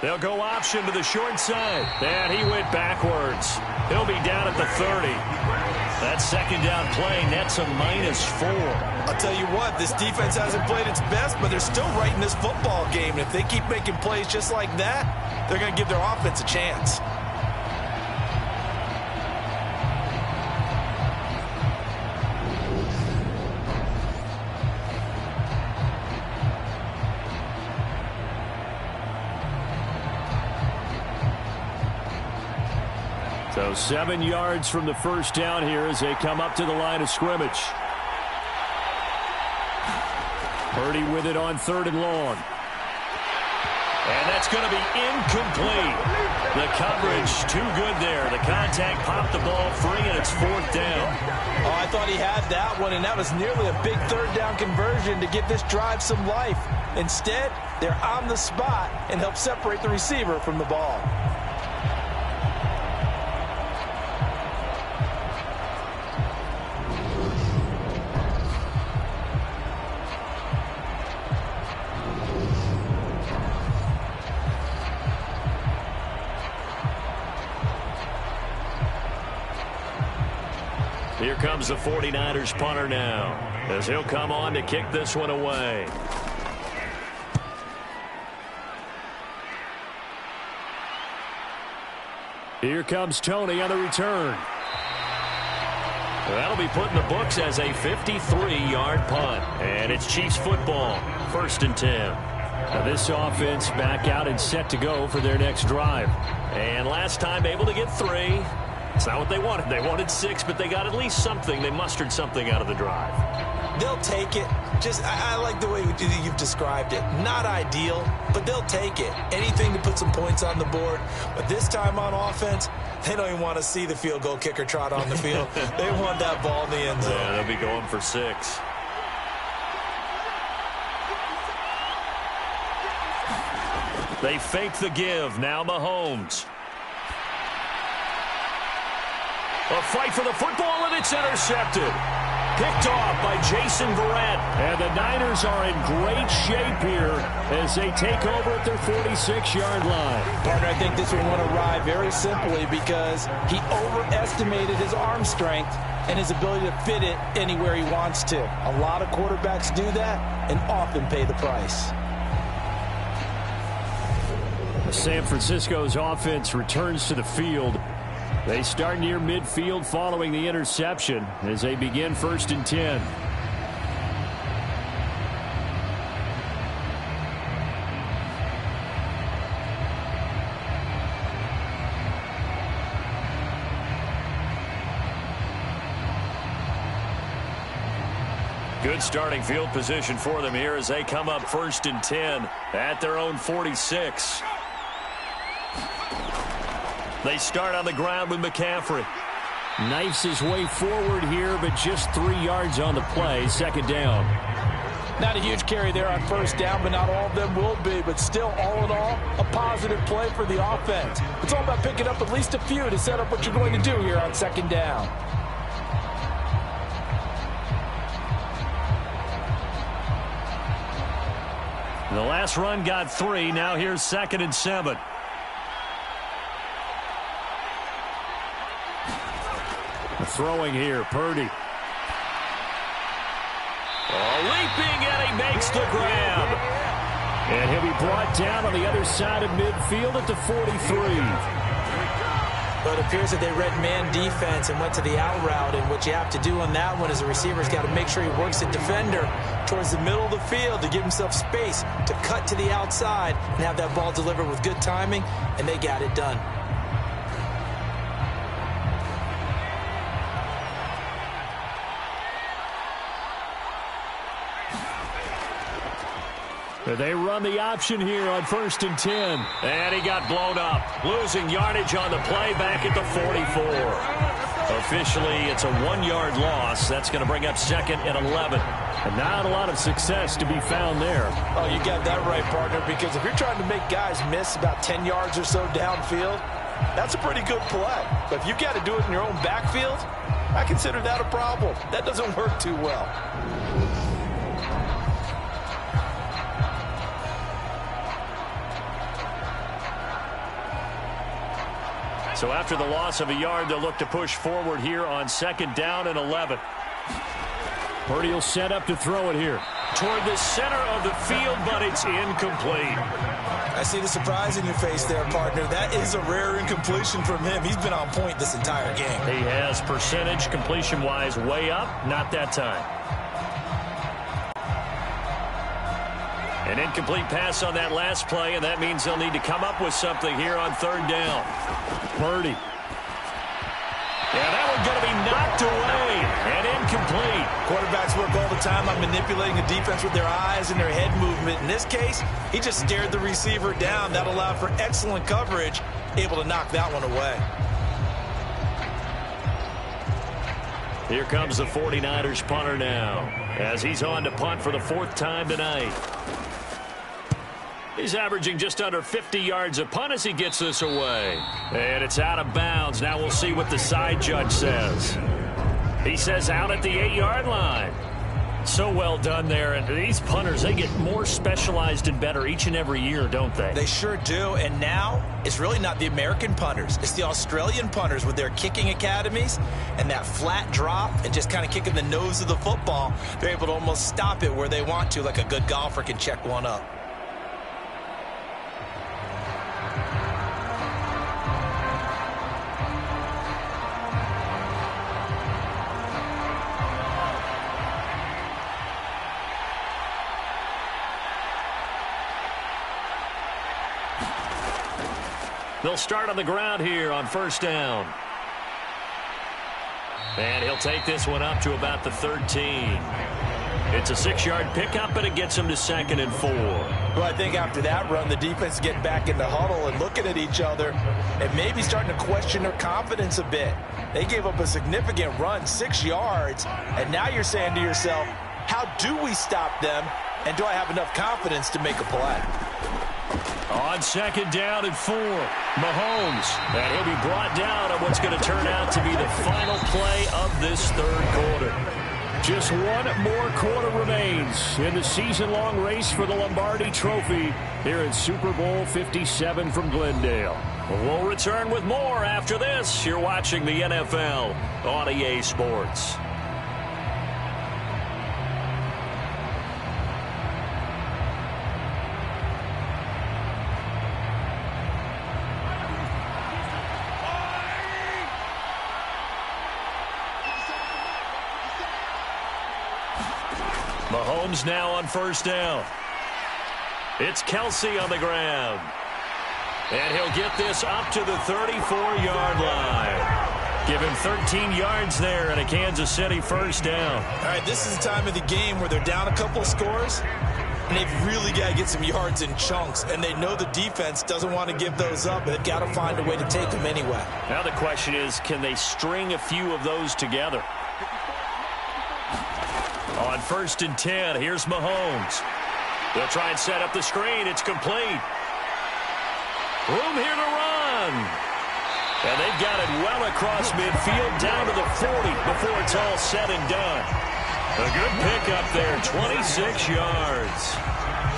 They'll go option to the short side. And he went backwards. He'll be down at the 30. That 2nd down play nets a -4. I'll tell you what, this defense hasn't played its best, but they're still right in this football game. And if they keep making plays just like that, they're going to give their offense a chance. So 7 yards from the 1st down here as they come up to the line of scrimmage. Purdy with it on 3rd and long. And that's going to be incomplete. The coverage too good there. The contact popped the ball free, and it's 4th down. Oh, I thought thought he had that one, and that was nearly a big third down conversion to give this drive some life. Instead, they're on the spot and help separate the receiver from the ball. Here comes the 49ers punter now, as he'll come on to kick this one away. Here comes Tony on the return. That'll be put in the books as a 53-yard punt. And it's Chiefs football, 1st and 10. Now this offense back out and set to go for their next drive. And last time able to get 3. It's not what they wanted. They wanted 6, but they got at least something. They mustered something out of the drive. They'll take it. I like the way you've described it. Not ideal, but they'll take it. Anything to put some points on the board. But this time on offense, they don't even want to see the field goal kicker trot on the field. They want that ball in the end zone. Yeah, they'll be going for 6. They fake the give. Now Mahomes. A fight for the football, and it's intercepted. Picked off by Jason Verrett. And the Niners are in great shape here as they take over at their 46-yard line. Partner, I think this one went awry very simply because he overestimated his arm strength and his ability to fit it anywhere he wants to. A lot of quarterbacks do that and often pay the price. San Francisco's offense returns to the field. They start near midfield following the interception as they begin 1st and 10. Good starting field position for them here as they come up 1st and 10 at their own 46. They start on the ground with McCaffrey. Knifes his way forward here, but just 3 yards on the play. 2nd down. Not a huge carry there on 1st down, but not all of them will be. But still, all in all, a positive play for the offense. It's all about picking up at least a few to set up what you're going to do here on 2nd down. The last run got 3. Now here's 2nd and 7. Throwing here, Purdy. Leaping, and he makes the grab. And he'll be brought down on the other side of midfield at the 43. But it appears that they read man defense and went to the out route, and what you have to do on that one is the receiver's got to make sure he works the defender towards the middle of the field to give himself space to cut to the outside and have that ball delivered with good timing, and they got it done. They run the option here on 1st and 10. And he got blown up. Losing yardage on the play back at the 44. Officially, it's a 1-yard loss. That's going to bring up 2nd and 11. And not a lot of success to be found there. Oh, you got that right, partner, because if you're trying to make guys miss about 10 yards or so downfield, that's a pretty good play. But if you got to do it in your own backfield, I consider that a problem. That doesn't work too well. So after the loss of a yard, they'll look to push forward here on 2nd down and 11. Purdy will set up to throw it here. Toward the center of the field, but it's incomplete. I see the surprise in your face there, partner. That is a rare incompletion from him. He's been on point this entire game. He has percentage completion-wise way up. Not that time. An incomplete pass on that last play, and that means they'll need to come up with something here on 3rd down. Purdy. Yeah, that one's going to be knocked away and incomplete. Quarterbacks work all the time on manipulating a defense with their eyes and their head movement. In this case, he just stared the receiver down. That allowed for excellent coverage, able to knock that one away. Here comes the 49ers punter now, as he's on to punt for the 4th time tonight. He's averaging just under 50 yards a punt as he gets this away. And it's out of bounds. Now we'll see what the side judge says. He says out at the 8-yard line. So well done there. And these punters, they get more specialized and better each and every year, don't they? They sure do. And now it's really not the American punters. It's the Australian punters with their kicking academies and that flat drop and just kind of kicking the nose of the football. They're able to almost stop it where they want to, like a good golfer can check one up. They'll start on the ground here on 1st down. And he'll take this one up to about the 13. It's a 6-yard pickup, but it gets him to 2nd and 4. Well, I think after that run, the defense getting back in the huddle and looking at each other and maybe starting to question their confidence a bit. They gave up a significant run, 6 yards, and now you're saying to yourself, how do we stop them, and do I have enough confidence to make a play? On 2nd down and 4, Mahomes. And he'll be brought down on what's going to turn out to be the final play of this 3rd quarter. Just one more quarter remains in the season-long race for the Lombardi Trophy here in Super Bowl 57 from Glendale. We'll return with more after this. You're watching the NFL on EA Sports. Mahomes now on 1st down. It's Kelsey on the ground. And he'll get this up to the 34-yard line. Give him 13 yards there and a Kansas City 1st down. All right, this is the time of the game where they're down a couple of scores, and they've really got to get some yards in chunks, and they know the defense doesn't want to give those up, but they've got to find a way to take them anyway. Now the question is, can they string a few of those together? On 1st and 10, here's Mahomes. They'll try and set up the screen. It's complete. Room here to run. And they've got it well across midfield down to the 40 before it's all said and done. A good pickup there, 26 yards.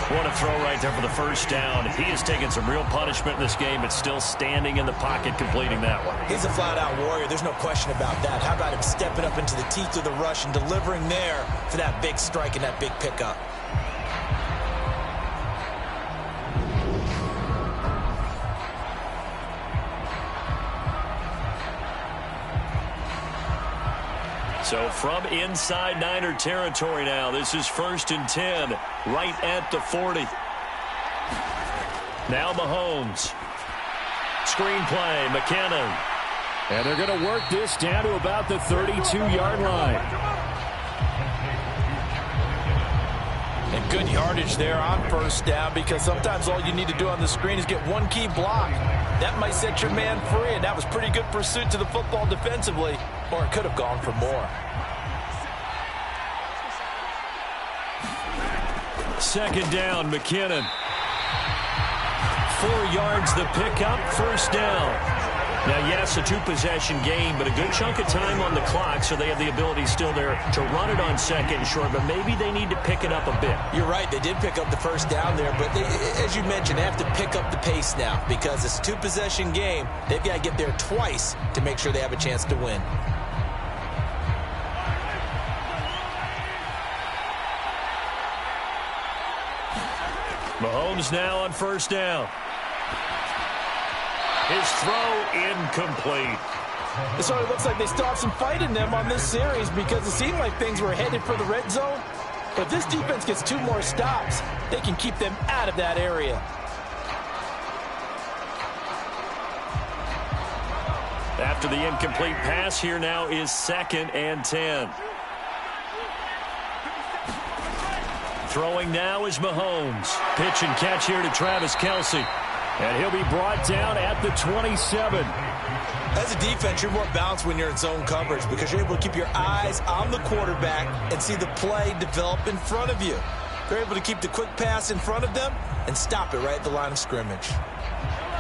What a throw right there for the 1st down. He has taken some real punishment in this game, but still standing in the pocket completing that one. He's a flat-out warrior. There's no question about that. How about him stepping up into the teeth of the rush and delivering there for that big strike and that big pickup? So from inside Niner territory now, this is 1st and 10, right at the 40. Now Mahomes. Screenplay, McKinnon. And they're going to work this down to about the 32-yard line. And good yardage there on 1st down, because sometimes all you need to do on the screen is get one key block. That might set your man free, and that was pretty good pursuit to the football defensively, or it could have gone for more. 2nd down, McKinnon. 4 yards the pickup, 1st down. Now, yes, a 2-possession game, but a good chunk of time on the clock, so they have the ability still there to run it on 2nd and short, but maybe they need to pick it up a bit. You're right. They did pick up the 1st down there, but they, as you mentioned, they have to pick up the pace now because it's a 2-possession game. They've got to get there twice to make sure they have a chance to win. Mahomes now on 1st down. His throw incomplete. It sort of looks like they still have some fight in them on this series because it seemed like things were headed for the red zone. But if this defense gets 2 more stops, they can keep them out of that area. After the incomplete pass, here now is 2nd and 10. Throwing now is Mahomes. Pitch and catch here to Travis Kelce. And he'll be brought down at the 27. As a defense, you're more balanced when you're in zone coverage because you're able to keep your eyes on the quarterback and see the play develop in front of you. They're able to keep the quick pass in front of them and stop it right at the line of scrimmage.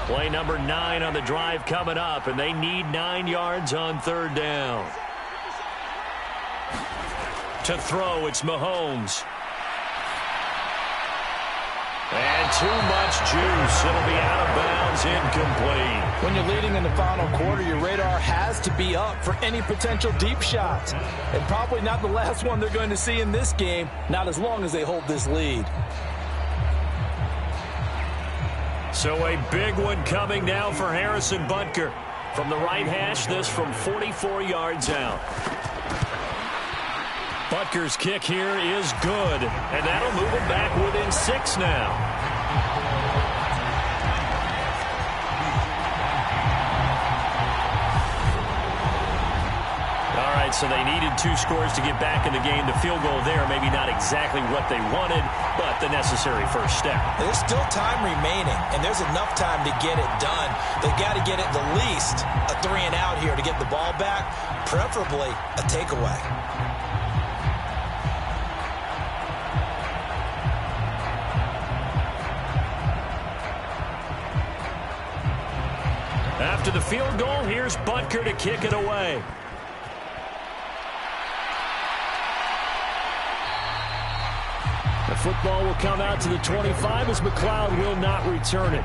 Play number 9 on the drive coming up, and they need 9 yards on third down. To throw, it's Mahomes. And too much juice. It'll be out of bounds, incomplete. When you're leading in the final quarter, your radar has to be up for any potential deep shots. And probably not the last one they're going to see in this game, not as long as they hold this lead. So a big one coming now for Harrison Butker. From the right hash, this from 44 yards out. Butker's kick here is good, and that'll move him back within 6 now. All right, so they needed 2 scores to get back in the game. The field goal there, maybe not exactly what they wanted, but the necessary first step. There's still time remaining, and there's enough time to get it done. They've got to get it the least a 3-and-out here to get the ball back, preferably a takeaway. After the field goal, here's Butker to kick it away. The football will come out to the 25 as McLeod will not return it.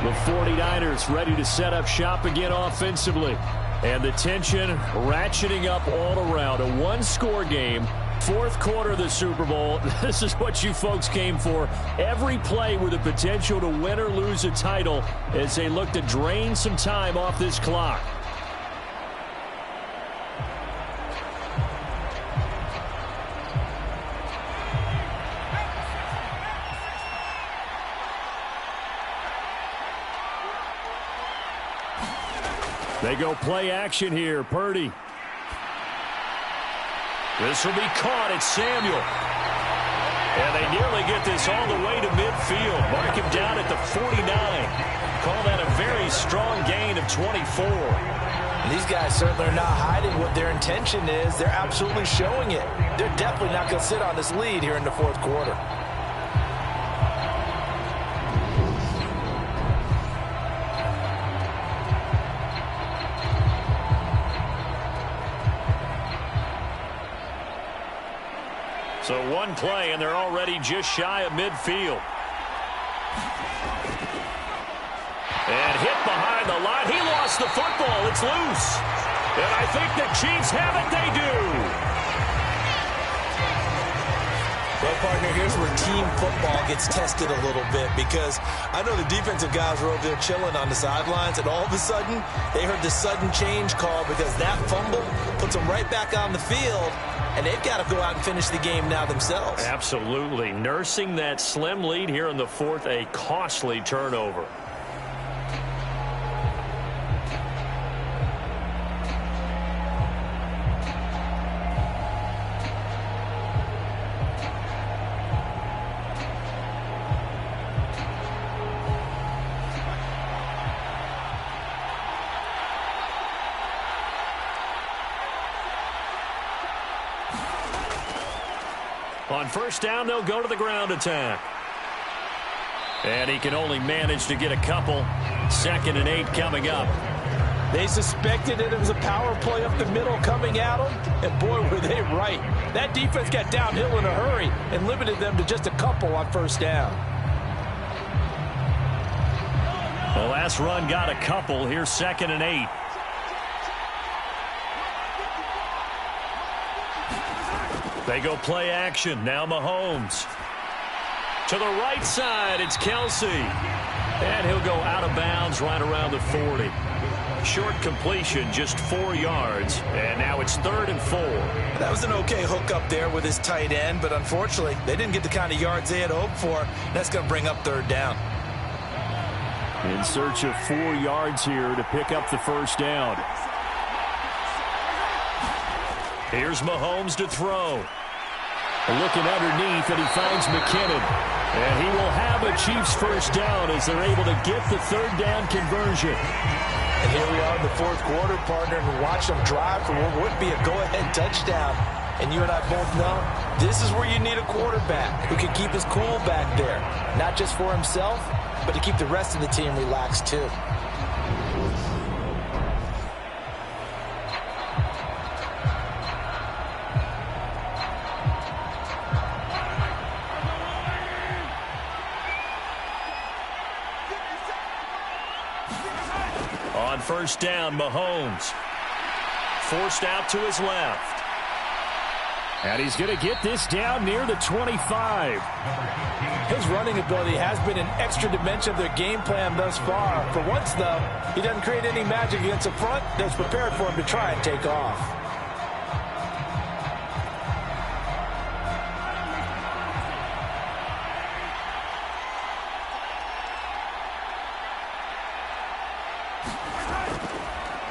The 49ers ready to set up shop again offensively. And the tension ratcheting up all around. A one-score game. Fourth quarter of the Super Bowl. This is what you folks came for. Every play with the potential to win or lose a title as they look to drain some time off this clock. They go play action here. Purdy. This will be caught at Samuel. And they nearly get this all the way to midfield. Mark him down at the 49. Call that a very strong gain of 24. And these guys certainly are not hiding what their intention is. They're absolutely showing it. They're definitely not going to sit on this lead here in the fourth quarter. So one play, and they're already just shy of midfield. And hit behind the line. He lost the football. It's loose. And I think the Chiefs have it. They do. Well, partner, here's where team football gets tested a little bit because I know the defensive guys were over there chilling on the sidelines, and all of a sudden, they heard the sudden change call because that fumble puts them right back on the field. And they've got to go out and finish the game now themselves. Absolutely. Nursing that slim lead here in the fourth, a costly turnover. On first down, they'll go to the ground attack. And he can only manage to get a couple. 2nd and 8 coming up. They suspected it was a power play up the middle coming at them, and boy, were they right. That defense got downhill in a hurry and limited them to just a couple on first down. The last run got a couple. Here's 2nd and 8. They go play action. Now Mahomes. To the right side, it's Kelsey. And he'll go out of bounds right around the 40. Short completion, just 4 yards. And now it's 3rd and 4. That was an okay hook up there with his tight end, but unfortunately, they didn't get the kind of yards they had hoped for. That's going to bring up 3rd down. In search of 4 yards here to pick up the first down. Here's Mahomes to throw. Looking underneath, and he finds McKinnon. And he will have a Chiefs first down as they're able to get the 3rd down conversion. And here we are in the fourth quarter, partner, and watch them drive for what would be a go-ahead touchdown. And you and I both know this is where you need a quarterback who can keep his cool back there. Not just for himself, but to keep the rest of the team relaxed too. On first down, Mahomes forced out to his left. And he's going to get this down near the 25. His running ability has been an extra dimension of their game plan thus far. For once, though, he doesn't create any magic against the front that's prepared for him to try and take off.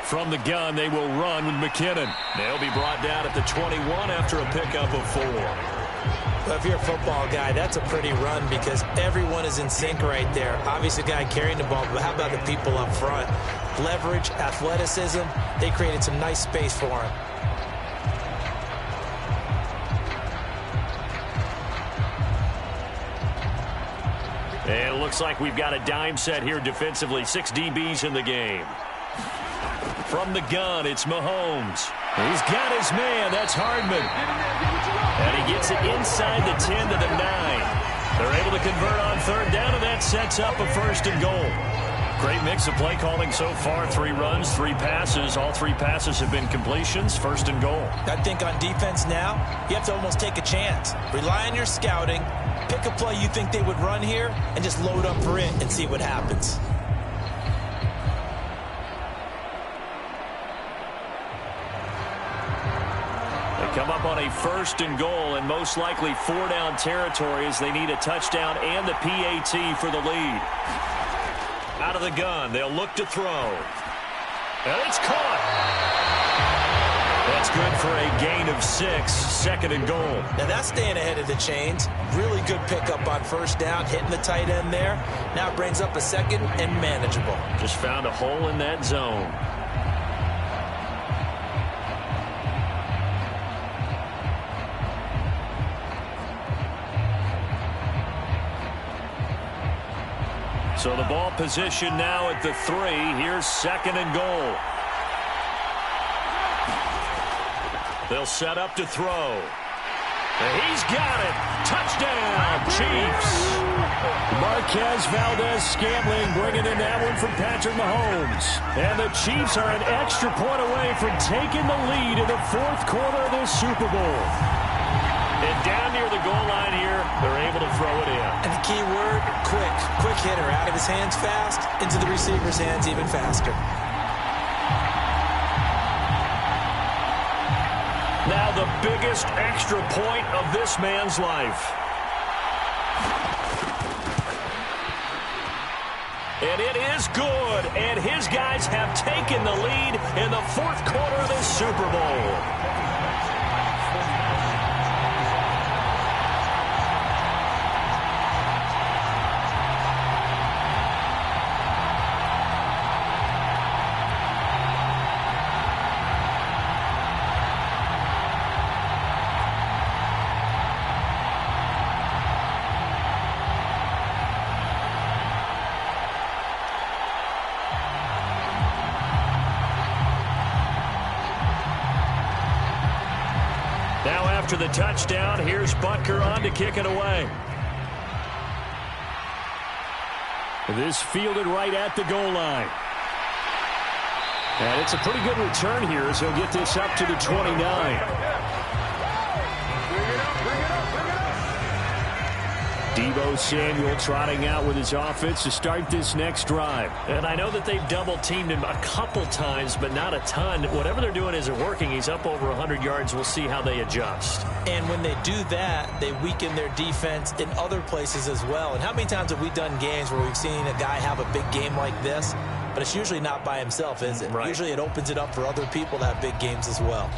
From the gun, they will run with McKinnon. They'll be brought down at the 21 after a pickup of 4. Well, if you're a football guy, that's a pretty run because everyone is in sync right there. Obviously, the guy carrying the ball, but how about the people up front? Leverage, athleticism, they created some nice space for him. And it looks like we've got a dime set here defensively. 6 DBs in the game. From the gun, it's Mahomes. He's got his man. That's Hardman. And he gets it inside the 10 to the 9. They're able to convert on third down, and that sets up a first and goal. Great mix of play calling so far. 3 runs, 3 passes. All 3 passes have been completions. First and goal. I think on defense now, you have to almost take a chance. Rely on your scouting. Pick a play you think they would run here, and just load up for it and see what happens. Come up on a first and goal and most likely 4-down territory as they need a touchdown and the PAT for the lead. Out of the gun, they'll look to throw. And it's caught. That's good for a gain of 6, second and goal. Now that's staying ahead of the chains. Really good pickup on first down, hitting the tight end there. Now it brings up a second and manageable. Just found a hole in that zone. So the ball position now at the 3. Here's second and goal. They'll set up to throw. And he's got it. Touchdown, Chiefs. Marquez Valdez-Scantling bringing in that one from Patrick Mahomes. And the Chiefs are an extra point away from taking the lead in the fourth quarter of this Super Bowl. And down near the goal line here, they're able to throw it in. And the key word, quick. Quick hitter. Out of his hands fast, into the receiver's hands even faster. Now the biggest extra point of this man's life. And it is good. And his guys have taken the lead in the fourth quarter of this Super Bowl. After the touchdown, here's Butker on to kick it away. This fielded right at the goal line. And it's a pretty good return here as he'll get this up to the 29. Deebo Samuel trotting out with his offense to start this next drive. And I know that they've double-teamed him a couple times, but not a ton. Whatever they're doing isn't working. He's up over 100 yards. We'll see how they adjust. And when they do that, they weaken their defense in other places as well. And how many times have we done games where we've seen a guy have a big game like this? But it's usually not by himself, is it? Right. Usually it opens it up for other people to have big games as well.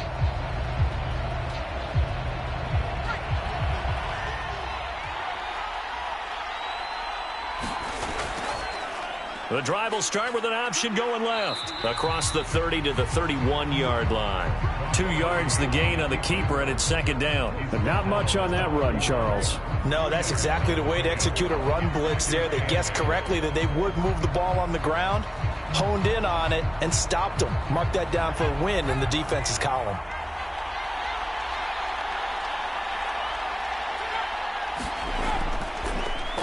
The drive will start with an option going left. Across the 30 to the 31-yard line. 2 yards the gain on the keeper, and it's second down. But not much on that run, Charles. No, that's exactly the way to execute a run blitz there. They guessed correctly that they would move the ball on the ground, honed in on it, and stopped them. Mark that down for a win in the defense's column.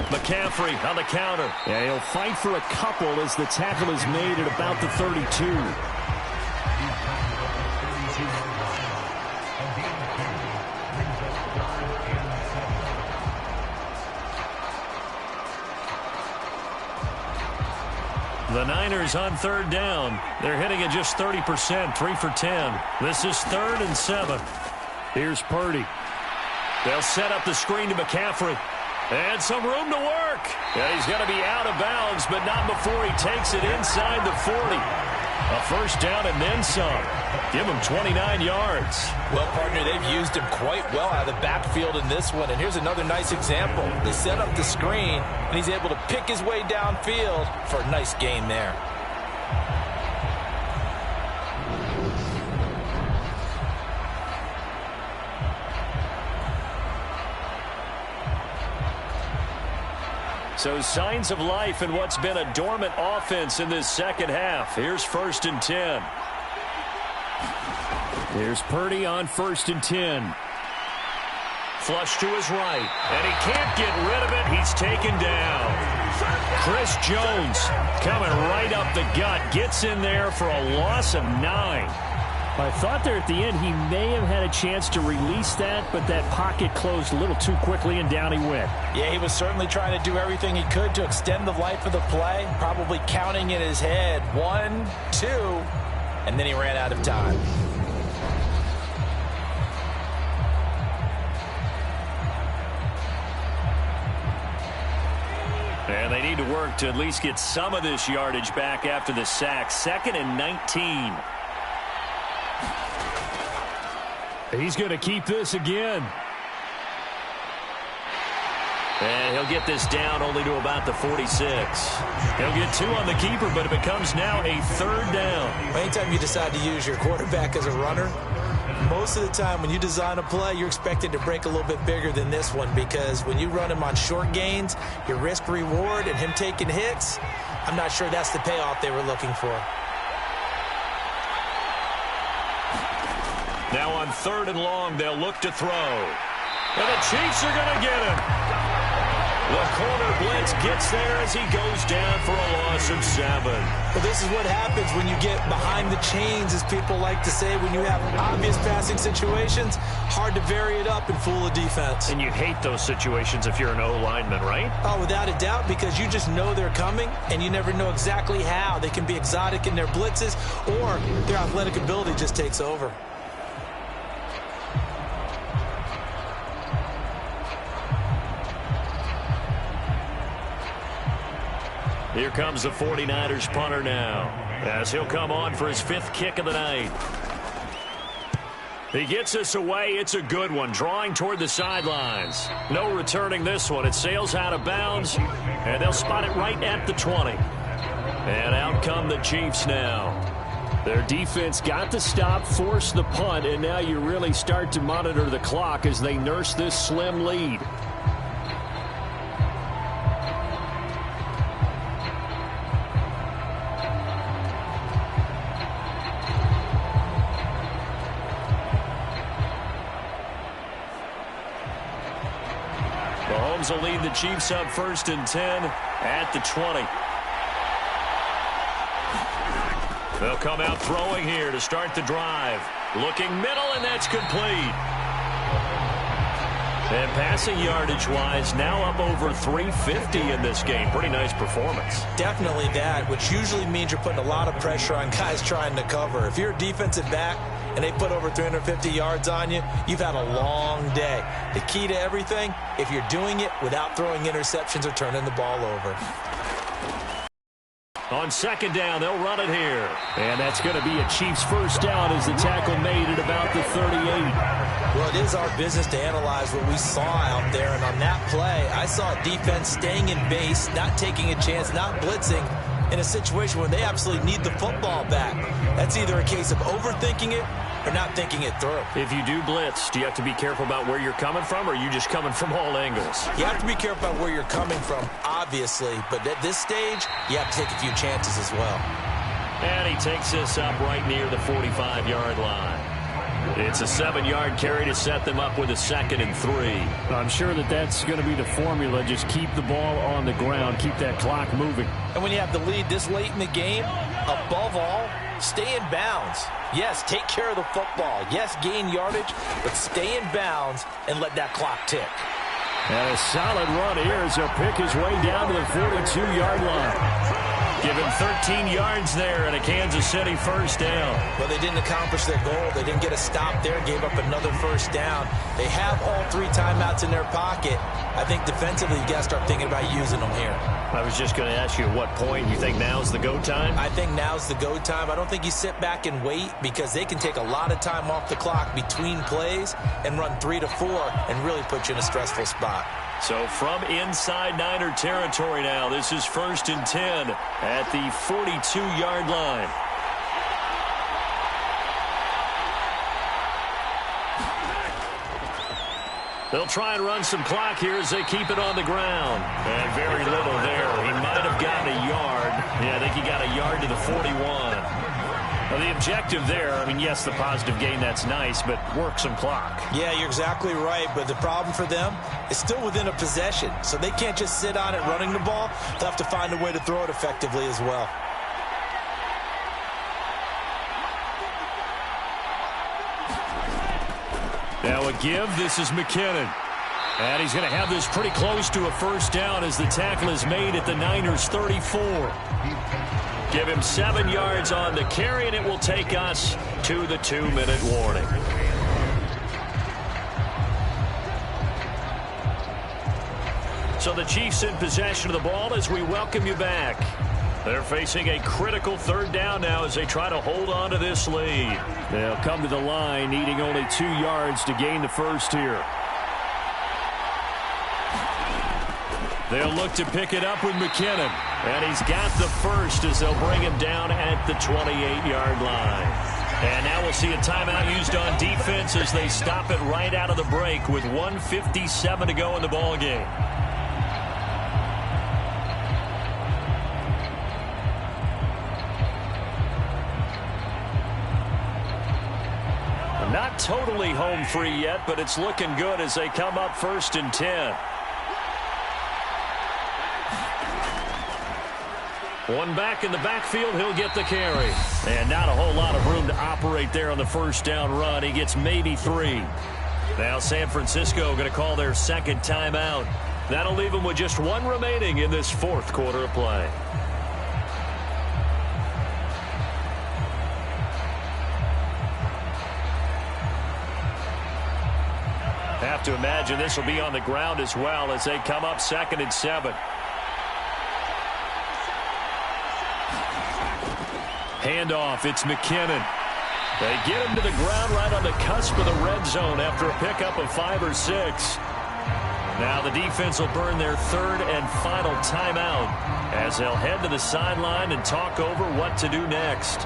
McCaffrey on the counter. Yeah, he'll fight for a couple as the tackle is made at about the 32. The Niners on third down. They're hitting at just 30%, 3 for 10. This is 3rd and 7. Here's Purdy. They'll set up the screen to McCaffrey. And some room to work. Yeah, he's going to be out of bounds, but not before he takes it inside the 40. A first down and then some. Give him 29 yards. Well, partner, they've used him quite well out of the backfield in this one. And here's another nice example. They set up the screen, and he's able to pick his way downfield for a nice gain there. So signs of life in what's been a dormant offense in this second half. Here's 1st and 10. Here's Purdy on 1st and 10. Flush to his right, and he can't get rid of it. He's taken down. Chris Jones coming right up the gut. Gets in there for a loss of 9. I thought there at the end he may have had a chance to release that, but that pocket closed a little too quickly, and down he went. Yeah, he was certainly trying to do everything he could to extend the life of the play, probably counting in his head 1, 2, and then he ran out of time. And they need to work to at least get some of this yardage back after the sack. 2nd and 19. He's going to keep this again. And he'll get this down only to about the 46. He'll get 2 on the keeper, but it becomes now a 3rd down. Anytime you decide to use your quarterback as a runner, most of the time when you design a play, you're expected to break a little bit bigger than this one, because when you run him on short gains, your risk-reward and him taking hits, I'm not sure that's the payoff they were looking for. Now on 3rd and long, they'll look to throw. And the Chiefs are going to get him. The corner blitz gets there as he goes down for a loss of 7. Well, this is what happens when you get behind the chains, as people like to say. When you have obvious passing situations, hard to vary it up and fool a defense. And you hate those situations if you're an O-lineman, right? Oh, without a doubt, because you just know they're coming, and you never know exactly how. They can be exotic in their blitzes, or their athletic ability just takes over. Here comes the 49ers punter now, as he'll come on for his 5th kick of the night. He gets this away. It's a good one, drawing toward the sidelines. No returning this one. It sails out of bounds, and they'll spot it right at the 20. And out come the Chiefs now. Their defense got the stop, forced the punt, and now you really start to monitor the clock as they nurse this slim lead. Mahomes will lead the Chiefs up 1st and 10 at the 20. They'll come out throwing here to start the drive. Looking middle, and that's complete. And passing yardage-wise, now up over 350 in this game. Pretty nice performance. Definitely that, which usually means you're putting a lot of pressure on guys trying to cover. If you're a defensive back and they put over 350 yards on you, you've had a long day. The key to everything, if you're doing it without throwing interceptions or turning the ball over. On 2nd down, they'll run it here. And that's going to be a Chiefs first down as the tackle made at about the 38. Well, it is our business to analyze what we saw out there. And on that play, I saw defense staying in base, not taking a chance, not blitzing, in a situation where they absolutely need the football back. That's either a case of overthinking it or not thinking it through. If you do blitz, do you have to be careful about where you're coming from, or are you just coming from all angles? You have to be careful about where you're coming from, obviously, but at this stage, you have to take a few chances as well. And he takes this up right near the 45-yard line. It's a 7-yard carry to set them up with a 2nd and 3. I'm sure that's going to be the formula. Just keep the ball on the ground. Keep that clock moving. And when you have the lead this late in the game, above all, stay in bounds. Yes, take care of the football. Yes, gain yardage, but stay in bounds and let that clock tick. And a solid run here as he'll pick his way down to the 42-yard line. Give him 13 yards there and a Kansas City first down. Well, they didn't accomplish their goal. They didn't get a stop there, gave up another first down. They have all 3 timeouts in their pocket. I think defensively, you got to start thinking about using them here. I was just going to ask you at what point you think now's the go time? I think now's the go time. I don't think you sit back and wait, because they can take a lot of time off the clock between plays and run 3 to 4 and really put you in a stressful spot. So from inside Niner territory now, this is 1st and 10 at the 42-yard line. They'll try and run some clock here as they keep it on the ground. And very little there. He might have gotten a yard. Yeah, I think he got a yard to the 41. Well, the objective there, I mean, yes, the positive gain, that's nice, but work some clock. Yeah, you're exactly right, but the problem for them is still within a possession, so they can't just sit on it running the ball. They'll have to find a way to throw it effectively as well. Now a give, this is McKinnon. And he's going to have this pretty close to a first down as the tackle is made at the Niners' 34. Give him 7 yards on the carry, and it will take us to the 2-minute warning. So the Chiefs in possession of the ball as we welcome you back. They're facing a critical 3rd down now as they try to hold on to this lead. They'll come to the line needing only 2 yards to gain the first here. They'll look to pick it up with McKinnon. And he's got the first as they'll bring him down at the 28-yard line. And now we'll see a timeout used on defense as they stop it right out of the break with 1:57 to go in the ball game. Not totally home free yet, but it's looking good as they come up 1st and 10. One back in the backfield, he'll get the carry. And not a whole lot of room to operate there on the first down run. He gets maybe 3. Now San Francisco going to call their 2nd timeout. That'll leave them with just 1 remaining in this 4th quarter of play. Have to imagine this will be on the ground as well as they come up 2nd and 7. Handoff, it's McKinnon. They get him to the ground right on the cusp of the red zone after a pickup of 5 or 6. Now the defense will burn their 3rd and final timeout as they'll head to the sideline and talk over what to do next.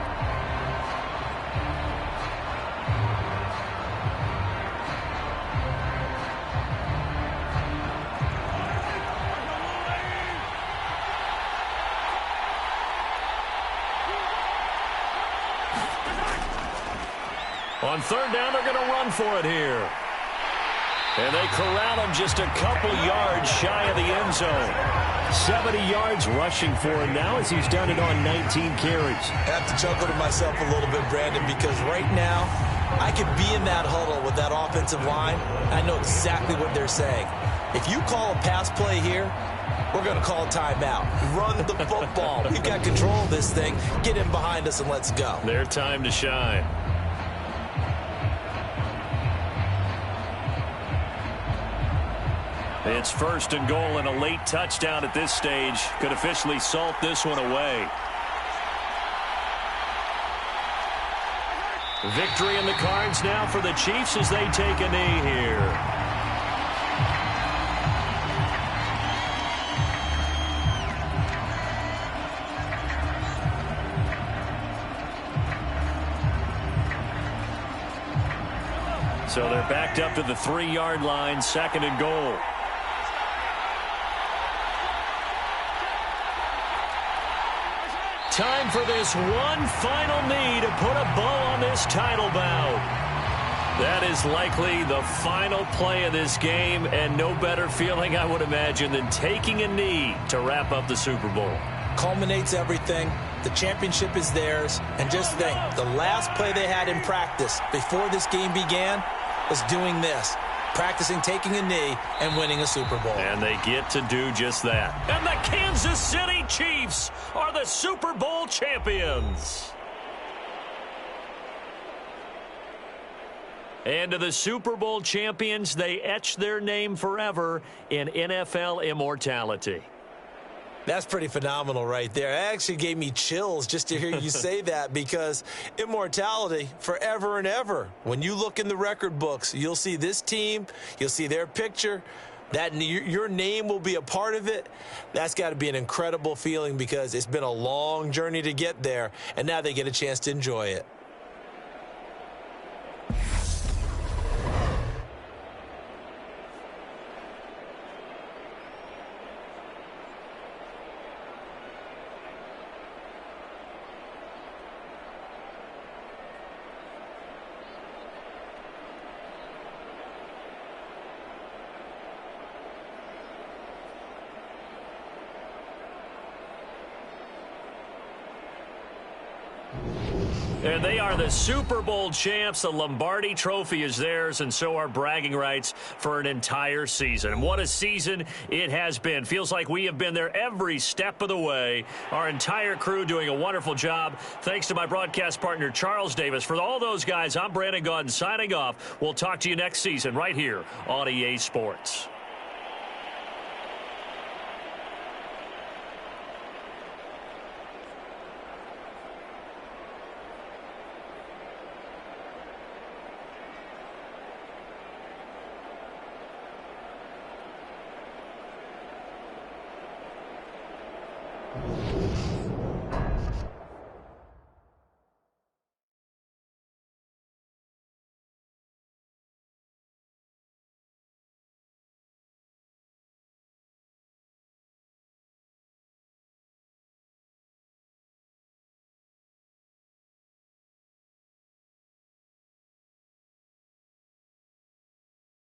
On 3rd down, they're going to run for it here. And they corral him just a couple yards shy of the end zone. 70 yards rushing for him now as he's done it on 19 carries. I have to chuckle to myself a little bit, Brandon, because right now I could be in that huddle with that offensive line. I know exactly what they're saying. If you call a pass play here, we're going to call a timeout. Run the football. We've got control of this thing. Get in behind us and let's go. Their time to shine. It's 1st and goal, and a late touchdown at this stage could officially salt this one away. Victory in the cards now for the Chiefs as they take a knee here. So they're backed up to the 3-yard line, 2nd and goal. Time for this one final knee to put a bow on this title bout. That is likely the final play of this game, and no better feeling, I would imagine, than taking a knee to wrap up the Super Bowl. Culminates everything. The championship is theirs. And just think, the last play they had in practice before this game began was doing this, practicing taking a knee and winning a Super Bowl. And they get to do just that. And the Kansas City Chiefs are the Super Bowl champions. And to the Super Bowl champions, they etch their name forever in NFL immortality. That's pretty phenomenal right there. It actually gave me chills just to hear you say that, because immortality forever and ever. When you look in the record books, you'll see this team, you'll see their picture, that your name will be a part of it. That's got to be an incredible feeling, because it's been a long journey to get there, and now they get a chance to enjoy it. And they are the Super Bowl champs. The Lombardi Trophy is theirs, and so are bragging rights for an entire season. And what a season it has been. Feels like we have been there every step of the way. Our entire crew doing a wonderful job. Thanks to my broadcast partner, Charles Davis. For all those guys, I'm Brandon Gaudin signing off. We'll talk to you next season right here on EA Sports.